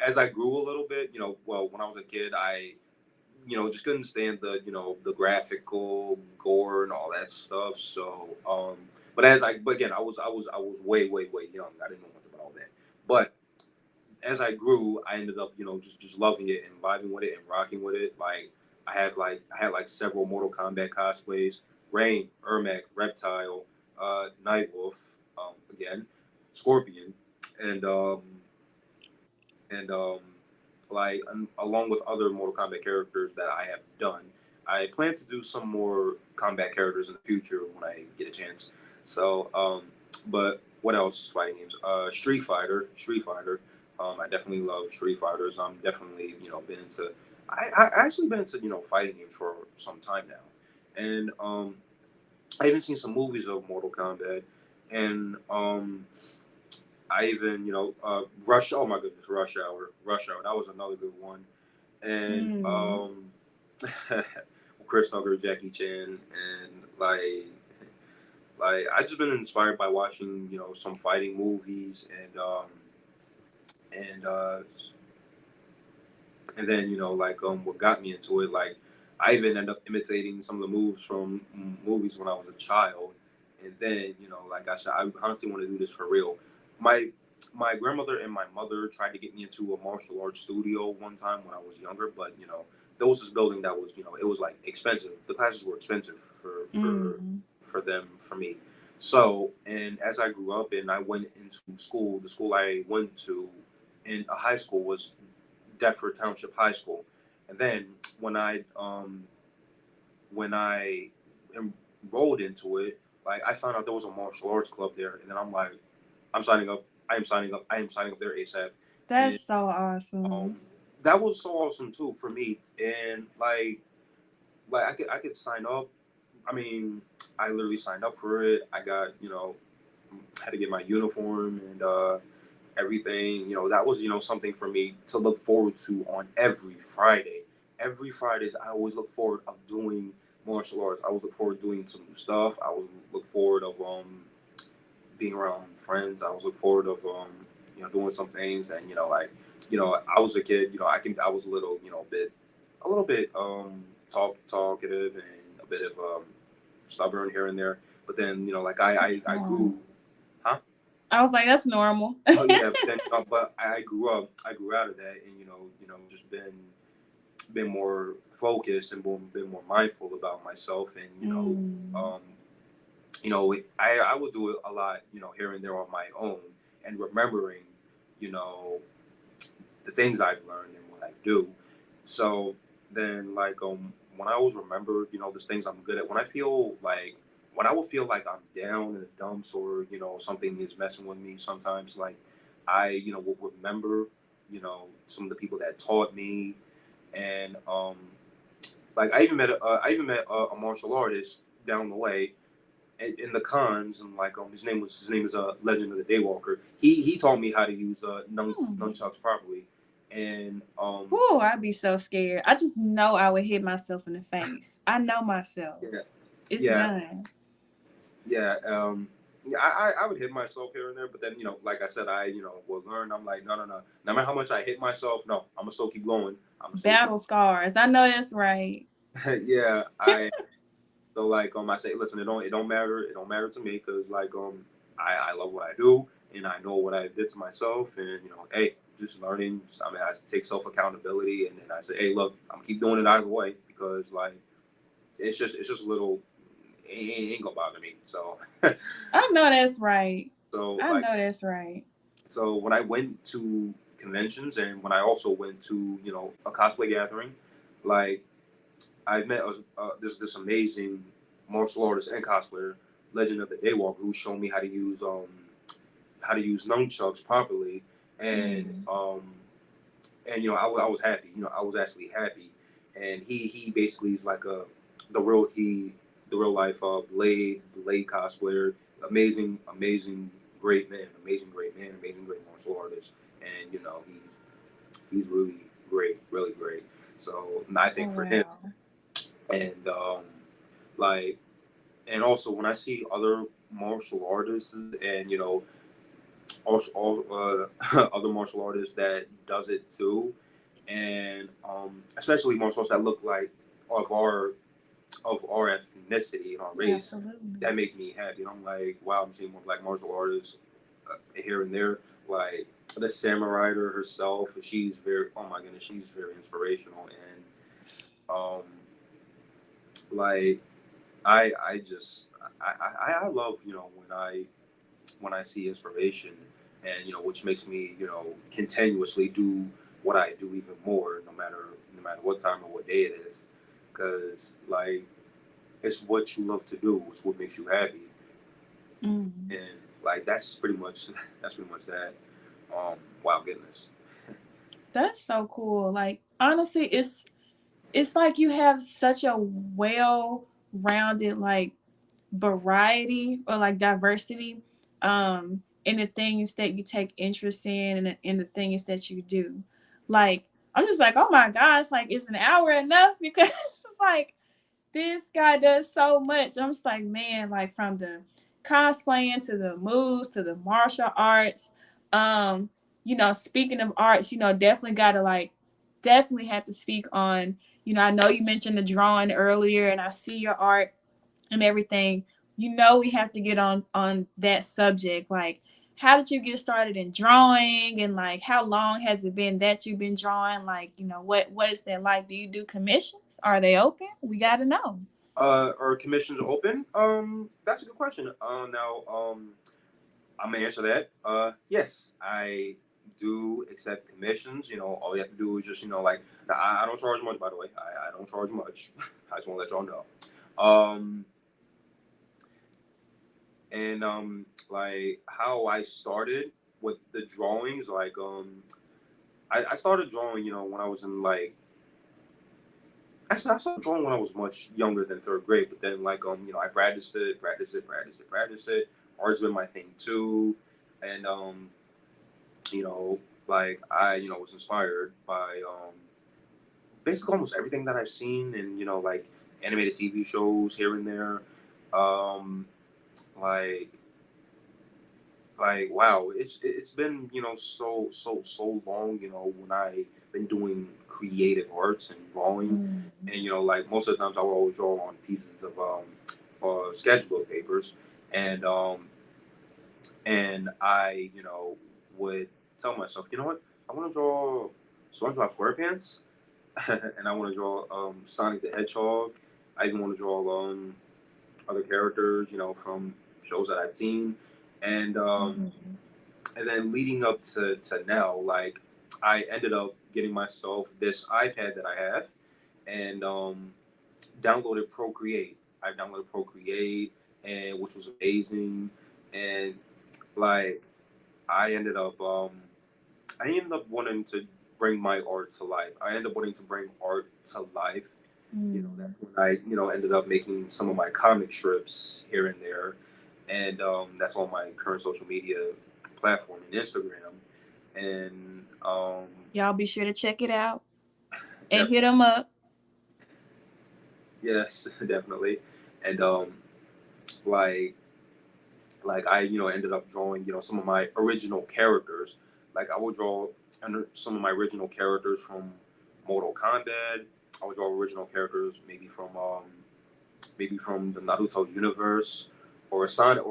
as I grew a little bit, well, when I was a kid, I just couldn't stand the graphical gore and all that stuff. So, but again, I was way young. I didn't know much about all that. But as I grew, I ended up, just loving it and vibing with it and rocking with it. Like I had several Mortal Kombat cosplays: Rain, Ermac, Reptile, Nightwolf, again, Scorpion, and and along with other Mortal Kombat characters that I have done. I plan to do some more combat characters in the future when I get a chance. So, but what else? Fighting games. Street Fighter. Street Fighter. I definitely love Street Fighters. I'm definitely been into. I actually been into fighting games for some time now, and I even seen some movies of Mortal Kombat, and I even Rush. Oh my goodness, Rush Hour. Rush Hour. That was another good one. and Mm. Chris Tucker, Jackie Chan, and like I just been inspired by watching some fighting movies and and then like what got me into it, like I even ended up imitating some of the moves from movies when I was a child, and then like I said, I honestly want to do this for real. My my grandmother and my mother tried to get me into a martial arts studio one time when I was younger, but there was this building that was it was like expensive. The classes were expensive Mm. for them, for me. So, and as I grew up and I went into school, the school I went to in a high school was Deptford Township High School. And then when I enrolled into it, like I found out there was a martial arts club there, and then I'm like, I'm signing up. I am signing up. I am signing up there ASAP. And That's so awesome. um, that was so awesome too for me. And like I could sign up. I mean, I literally signed up for it. I got had to get my uniform and everything. That was something for me to look forward to on every Friday. Every Fridays, I always look forward of doing martial arts. I always look forward to doing some new stuff. I always look forward of being around friends. I always look forward of doing some things. And like I was a kid. I was a little bit talkative and a bit of stubborn here and there. But then like That's I normal. grew. Huh? I was like, that's normal. Oh yeah, but then but I grew up. I grew out of that, and just been more focused and been more mindful about myself, and Mm. um, I would do it a lot, here and there on my own, and remembering, you know, the things I've learned and what I do. So then, like, when I always remember, there's things I'm good at. When I would feel like I'm down in the dumps, or something is messing with me, sometimes like I, will remember, some of the people that taught me, and like I even met a martial artist down the way in the cons, and like his name is Legend of the Daywalker. He taught me how to use nunchucks properly, and Ooh, I'd be so scared. I just know I would hit myself in the face. I know myself. yeah, It's yeah, done. yeah. Yeah, I would hit myself here and there, but then like I said, I will learn. I'm like, no, no, no. No matter how much I hit myself, no, I'm gonna still keep going. I'm gonna still keep. Battle scars. I know that's right. Yeah, I so like I say, listen, it don't matter to me, because like I love what I do, and I know what I did to myself, and hey, just learning. I mean, I take self accountability, and then I say, hey, look, I'm gonna keep doing it either way, because like it's just a little, it ain't gonna bother me. So I know that's right. so I like know that's right. so when I went to conventions, and when I also went to a cosplay gathering, like I met this amazing martial artist and cosplayer, Legend of the Daywalker, who showed me how to use nunchucks properly, and Mm. I was happy. I was actually happy, and he basically is like the real he the real life Blade cosplayer, amazing great man, amazing great martial artist, and he's really great. So I Oh think for him, wow. and like and also when I see other martial artists, and also other martial artists that does it too, and especially martial arts that look like of our our ethnicity and our race, Absolutely. that make me happy. And I'm like, wow, I'm seeing more black martial artists here and there, like the samurai herself. She's very, oh my goodness, she's very inspirational, and um like I just I love when I see inspiration, and which makes me continuously do what I do even more, no matter what time or what day it is, because like it's what you love to do, it's what makes you happy, Mm. and like that's pretty much that's pretty much that. Wow, goodness. That's so cool. Like honestly, it's like you have such a well-rounded like variety or like diversity in the things that you take interest in and in the things that you do. Like I'm just like, oh my gosh, like, is an hour enough? Because it's like, this guy does so much. I'm just like, man, like from the cosplaying to the moves to the martial arts. Speaking of arts, definitely gotta like definitely have to speak on, I know you mentioned the drawing earlier and I see your art and everything. We have to get on that subject. Like, how did you get started in drawing, and like how long has it been that you've been drawing? Like, what is that like? Do you do commissions? Are they open? We got to know. Are commissions open? That's a good question. Now, I'm gonna answer that. Yes, I do accept commissions. All you have to do is just, like, now, I don't charge much, by the way. I don't charge much. I just want to let y'all know. And like how I started with the drawings, like I started drawing, when I was in like actually I started drawing when I was much younger than third grade, but then like I practiced it. Art's been my thing too, and you know like I was inspired by basically almost everything that I've seen, and like animated TV shows here and there, um like wow, it's been so long, when I've been doing creative arts and drawing, and like most of the times I will always draw on pieces of sketchbook papers, and I would tell myself, you know what, I want to draw SpongeBob SquarePants, and I want to draw Sonic the Hedgehog. I even want to draw other characters, from shows that I've seen, and then leading up to now, like I ended up getting myself this iPad that I have, and downloaded Procreate. I downloaded Procreate, and which was amazing, and like I ended up wanting to bring my art to life. I ended up wanting to bring art to life. That's when I ended up making some of my comic strips here and there, and that's on my current social media platform and Instagram. And Y'all be sure to check it out and hit definitely, them up. yes, definitely. And like I ended up drawing some of my original characters. Like I would draw some of my original characters from Mortal Kombat. I would draw original characters maybe from the Naruto universe, or a Sonic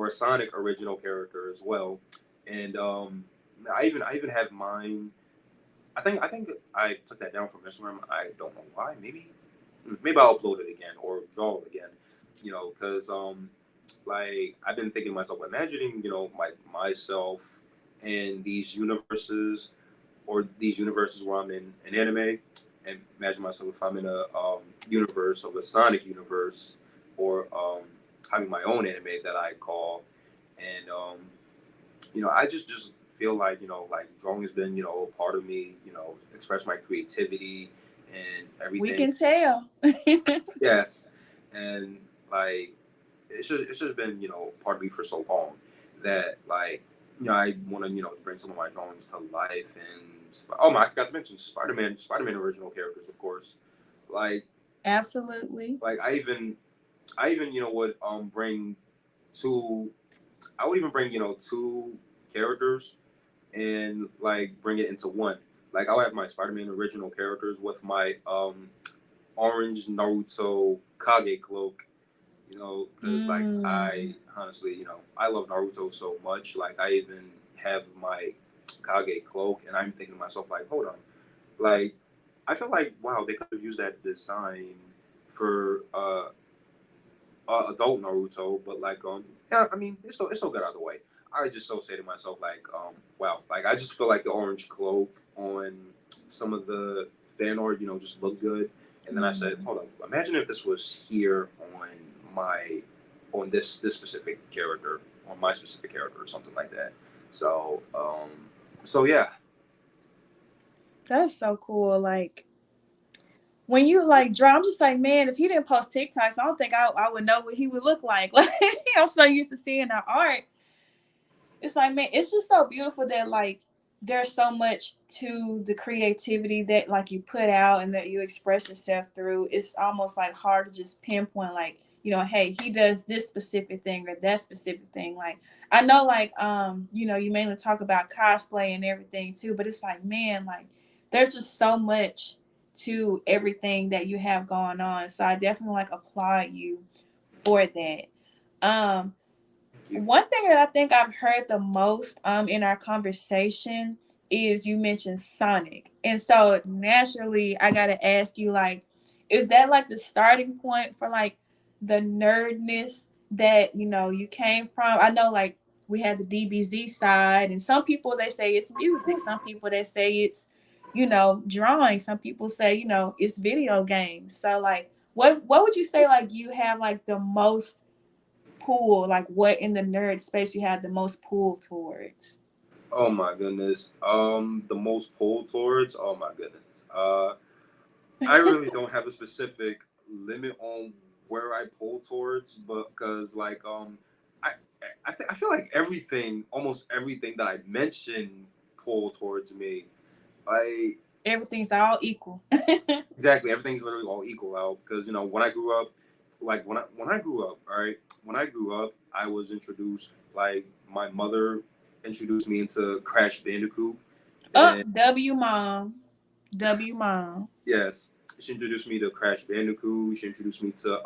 original character as well. And I even have mine. I think I took that down from Instagram. I don't know why. Maybe I'll upload it again or draw it again. Because like I've been thinking to myself, imagining myself in these universes, or these universes where I'm in an anime, and imagine myself if I'm in a universe of a Sonic universe, or having my own anime that I call, and I just feel like like drawing has been a part of me, express my creativity and We everything. can tell. Yes, and like it's just been part of me for so long that like I want to bring some of my drawings to life. And oh my, I forgot to mention Spider-Man original characters, of course. Like Absolutely. I even would bring two. I would even bring two characters, and like bring it into one. Like I'll have my Spider-Man original characters with my orange Naruto Kage cloak, because like I honestly, I love Naruto so much. Like I even have my Kage cloak, and I'm thinking to myself, like, hold on, like I feel like wow, they could have used that design for adult Naruto, but like yeah, I mean it's still good either way. I just so say to myself like wow, like I just feel like the orange cloak on some of the fan art just looked good, and then I said, hold on, imagine if this was here my on this specific character, on my specific character, or something like that. So yeah. That's so cool. Like, when you like draw, I'm just like, man, if he didn't post TikToks, I don't think I would know what he would look like. Like, I'm so used to seeing the art. It's like, man, it's just so beautiful that like there's so much to the creativity that like you put out and that you express yourself through. It's almost like hard to just pinpoint like, you know, hey, he does this specific thing or that specific thing. Like I know like you know, you mainly talk about cosplay and everything too, but it's like, man, like there's just so much to everything that you have going on. So I definitely like applaud you for that. Um You. One thing that I think I've heard the most in our conversation is you mentioned Sonic. And so naturally I gotta ask you like, is that like the starting point for like the nerdness that you know you came from? I know like we had the DBZ side and some people they say it's music, some people they say it's, you know, drawing, some people say, you know, it's video games. So like what would you say like you have like the most pull, like what in the nerd space you had the most pull towards? Oh my goodness. The most pull towards. Oh my goodness. I really don't have a specific limit on where I pull towards, but because like I I feel like everything, almost everything that I mentioned, pull towards me. I Everything's all equal. exactly everything's literally all equal out because when I grew up, like when I grew up, all right, when I grew up, I was introduced like my mother introduced me into Crash Bandicoot, Up and W mom. W mom. yes, she introduced me to Crash Bandicoot. She introduced me to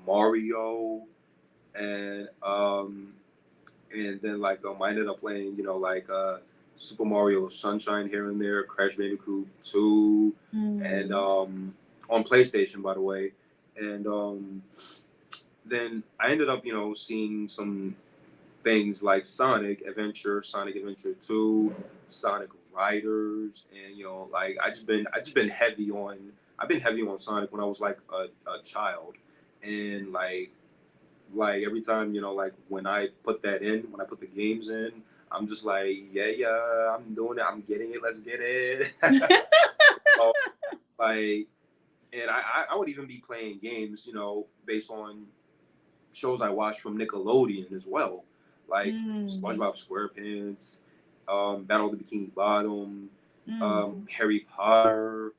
Mario, and then like I ended up playing like Super Mario Sunshine here and there, Crash Bandicoot 2, and Mm. on PlayStation by the way, and then I ended up seeing some things like Sonic Adventure 2, Sonic Riders, and like I just been heavy on I've been heavy on Sonic when I was like a child, and like every time like when I put that in when I put the games in, I'm just like yeah, I'm doing it, I'm getting it, let's get it. So, like, and I would even be playing games based on shows I watched from Nickelodeon as well, like Mm. SpongeBob SquarePants, Battle of the Bikini Bottom, Mm. Harry Potter.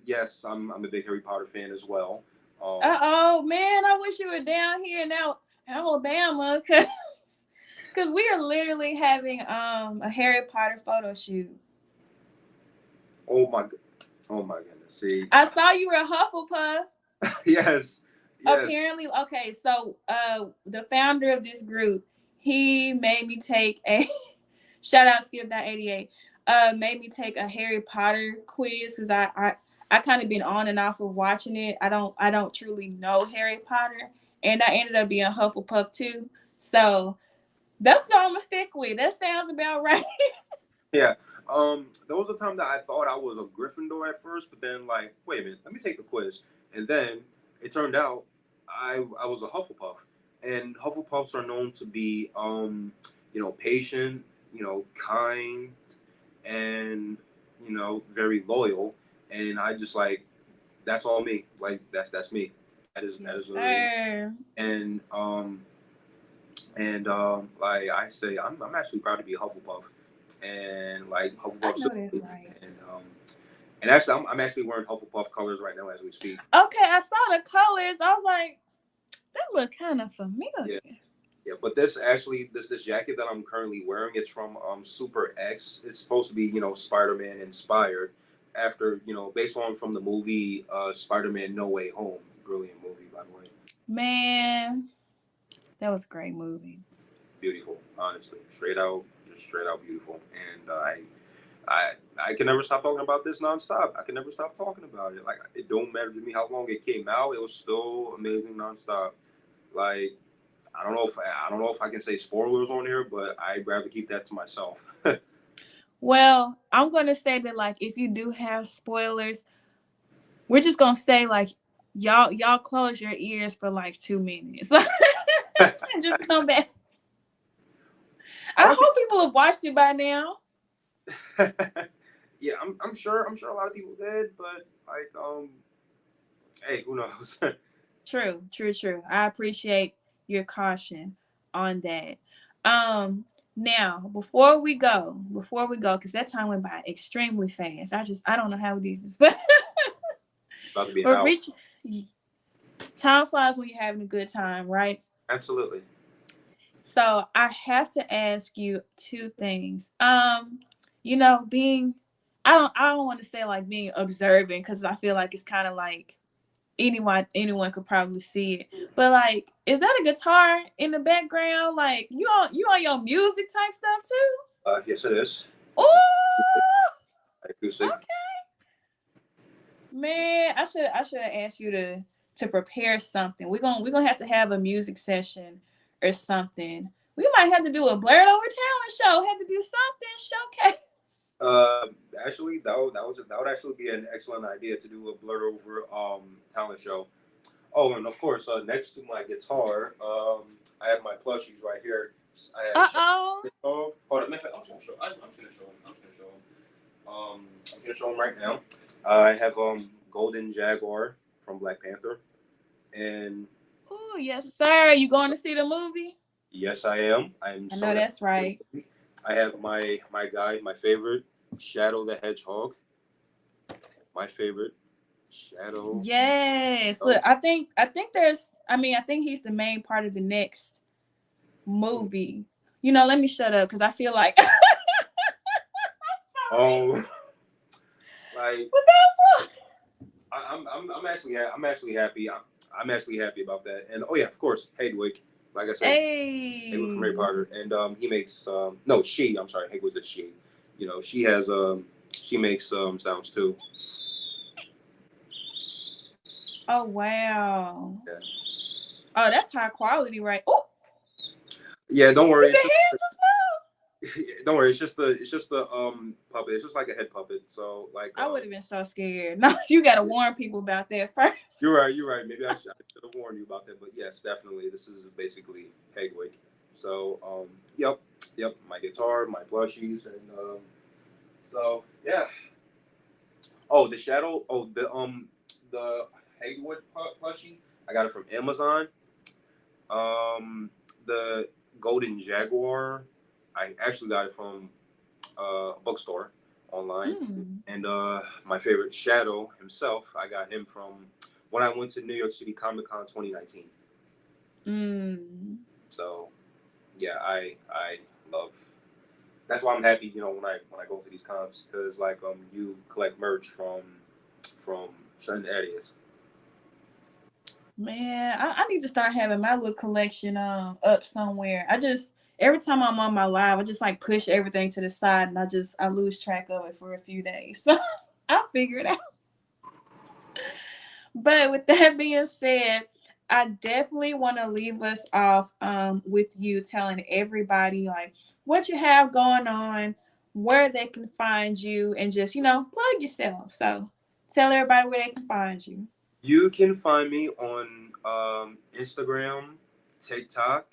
Yes, I'm a big Harry Potter fan as well. Uh-oh, man, I wish you were down here now Alabama cuz we are literally having a Harry Potter photo shoot. Oh my, oh my goodness. See, I saw you were a Hufflepuff. yes, yes, Apparently, okay, so the founder of this group, he made me take a shout out Skip.88, made me take a Harry Potter quiz because I kind of been on and off of watching it. I don't truly know Harry Potter, and I ended up being Hufflepuff too. So that's what I'm gonna stick with. That sounds about right. yeah. There was a time that I thought I was a Gryffindor at first, but then like, wait a minute, let me take the quiz, and then it turned out I was a Hufflepuff, and Hufflepuffs are known to be patient, kind, and very loyal, and I just like that's all me. Like that's me. That Yes, is literally me. sir. And like I say, I'm actually proud to be a Hufflepuff, and like I Hufflepuff know that's City, right. and actually I'm actually wearing Hufflepuff colors right now as we speak. Okay, I saw the colors. I was like, that look kind of familiar. Yeah, yeah. But this actually this jacket that I'm currently wearing is from Super X. It's supposed to be Spider-Man inspired, after based on from the movie Spider-Man No Way Home. Brilliant movie by the way. Man, that was a great movie. Beautiful, honestly, just straight out beautiful, and I I can never stop talking about this nonstop. I can never stop talking about it. Like it don't matter to me how long it came out. It was still amazing nonstop. Like I don't know if I can say spoilers on here, but I'd rather keep that to myself. Well, I'm gonna say that like if you do have spoilers, we're just gonna say like y'all close your ears for like 2 minutes and just come back. I I don't think. hope people have watched it by now. Yeah, I'm sure a lot of people did, but like hey, who knows? True, true, true. I appreciate your caution on that. Um, Now, before we go, because that time went by extremely fast. I don't know how we did this, but About to be an we're hour. reaching. Time flies when you're having a good time, right? Absolutely. So I have to ask you two things. Being I don't want to say like being observant because I feel like it's kind of like anyone could probably see it. But like, is that a guitar in the background? Like you on your music type stuff too? Yes, it is. This is Oh, acoustic. okay. Man, I should have asked you to prepare something. We're gonna have a music session or something. We might have to do a Blerd Over talent show. Have to do something showcase. Uh, Actually, that would actually be an excellent idea to do a Blur Over talent show. Oh, and of course, next to my guitar, I have my plushies right here. I have Oh. Dog. Hold on, in fact, I'm just gonna show. I'm just gonna show him. I'm just gonna show him. I'm gonna show him right now. I have Golden Jaguar from Black Panther, and Oh yes, sir. You going to see the movie? yes, I am. I'm I so know happy. that's right. I have my guy, my favorite, Shadow the Hedgehog. My favorite, Shadow. Yes. Look, Oh, I think he's the main part of the next movie. Let me shut up because I feel like sorry. oh, like Was that so? I'm actually happy. I'm actually happy about that. And oh yeah, of course, Hedwig. Like I said, Hedwig from Harry Hey. Potter, and he makes no she. I'm sorry, Hedwig's a she. She has she makes sounds too. Oh wow. Yeah. Oh, that's high quality, right? Oh, Yeah, don't did worry. the It's just hands just move? don't worry. It's just the puppet. It's just like a head puppet. So like I would have been so scared. No, you gotta warn people about that first. you're right. You're right. Maybe I should have warned you about that. But yes, definitely, this is basically Hedwig. So yep, yep. My guitar, my plushies, and so yeah. Oh, the shadow. Oh, the Haywood plushie. I got it from Amazon. The Golden Jaguar. I actually got it from a bookstore online. Mm. And my favorite Shadow himself, I got him from when I went to New York City Comic Con 2019. Mm. So yeah, I love. That's why I'm happy, when I go to these cons because like you collect merch from certain areas. Man, I need to start having my little collection up somewhere. Every time I'm on my live, I just like push everything to the side and I lose track of it for a few days. So I'll figure it out. But with that being said, I definitely want to leave us off with you telling everybody like what you have going on, where they can find you, and just plug yourself. So tell everybody where they can find you. You can find me on Instagram, TikTok,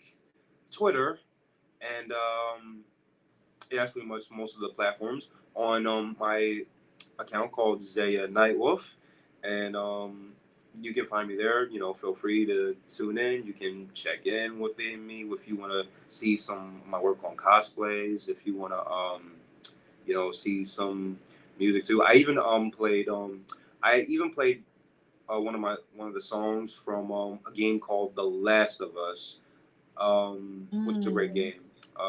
Twitter, and yeah, that's pretty much most of the platforms on my account called Xayanightwolf, and you can find me there. Feel free to tune in. You can check in with me if you want to see some of my work on cosplays. If you want to, see some music too. I even played one of the songs from a game called The Last of Us, which is a great Mm. game,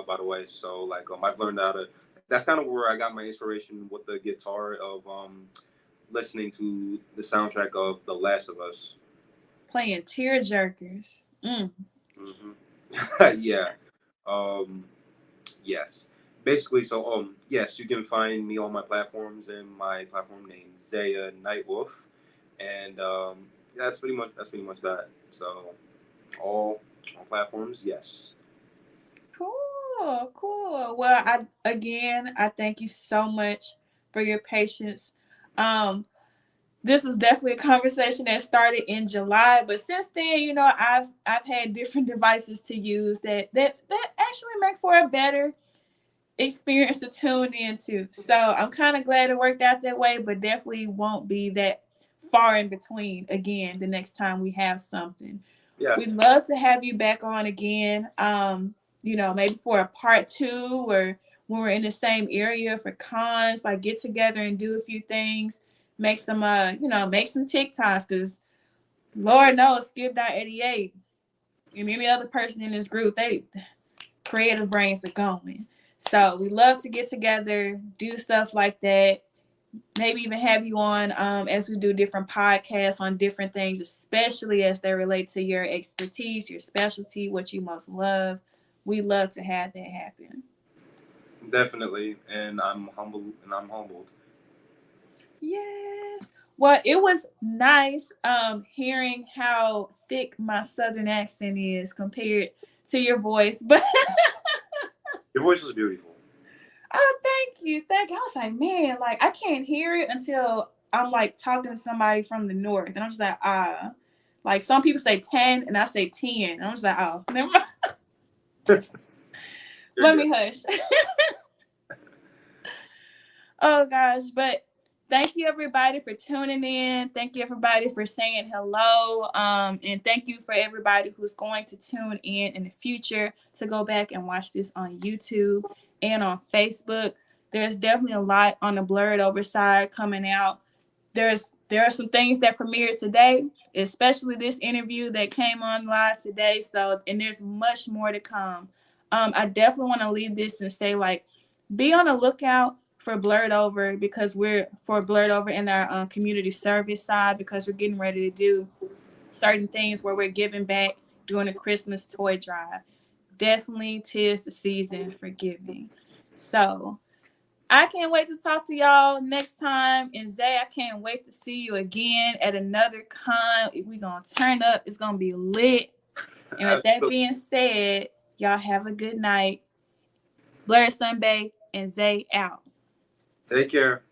by the way. So like I've learned how to. That's kind of where I got my inspiration with the guitar of listening to the soundtrack of The Last of Us. Playing tear jerkers. Mm. Yeah. Um, yes. Basically, so yes, you can find me on my platforms and my platform name Zaya Nightwolf, and that's pretty much that. So all platforms, yes. Cool, cool. Well, I thank you so much for your patience. Um, this is definitely a conversation that started in July, but since then, I've had different devices to use that actually make for a better experience to tune into. So I'm kind of glad it worked out that way, but definitely won't be that far in between again the next time we have something. We'd Yes. love to have you back on again. maybe for a part two, or when we're in the same area for cons, like get together and do a few things, make some make some TikToks, because Lord knows Skip.88 and any other person in this group, they creative brains are going. So we love to get together, do stuff like that. Maybe even have you on as we do different podcasts on different things, especially as they relate to your expertise, your specialty, what you most love. We love to have that happen. Definitely, and I'm humbled. Yes. Well, it was nice hearing how thick my southern accent is compared to your voice. But Your voice is beautiful. oh, thank you. Thank you. I was like, man, like I can't hear it until I'm like talking to somebody from the north. And I'm just like, like some people say 10 and I say 10. And I'm just like, oh, never mind. Let me hush. Oh gosh, but thank you everybody for tuning in. Thank you everybody for saying hello. And thank you for everybody who's going to tune in the future to go back and watch this on YouTube and on Facebook. There's definitely a lot on the Blerd Overside coming out. There are some things that premiered today, especially this interview that came on live today. So, and there's much more to come. I definitely want to leave this and say, like, be on the lookout for Blerd Over, because we're for Blerd Over in our community service side, because we're getting ready to do certain things where we're giving back during the Christmas toy drive. Definitely 'tis the season for giving. So I can't wait to talk to y'all next time. And Zay, I can't wait to see you again at another con. We're going to turn up. It's going to be lit. And with that being said, y'all have a good night. Blerd Sunbae and Zay out. Take care.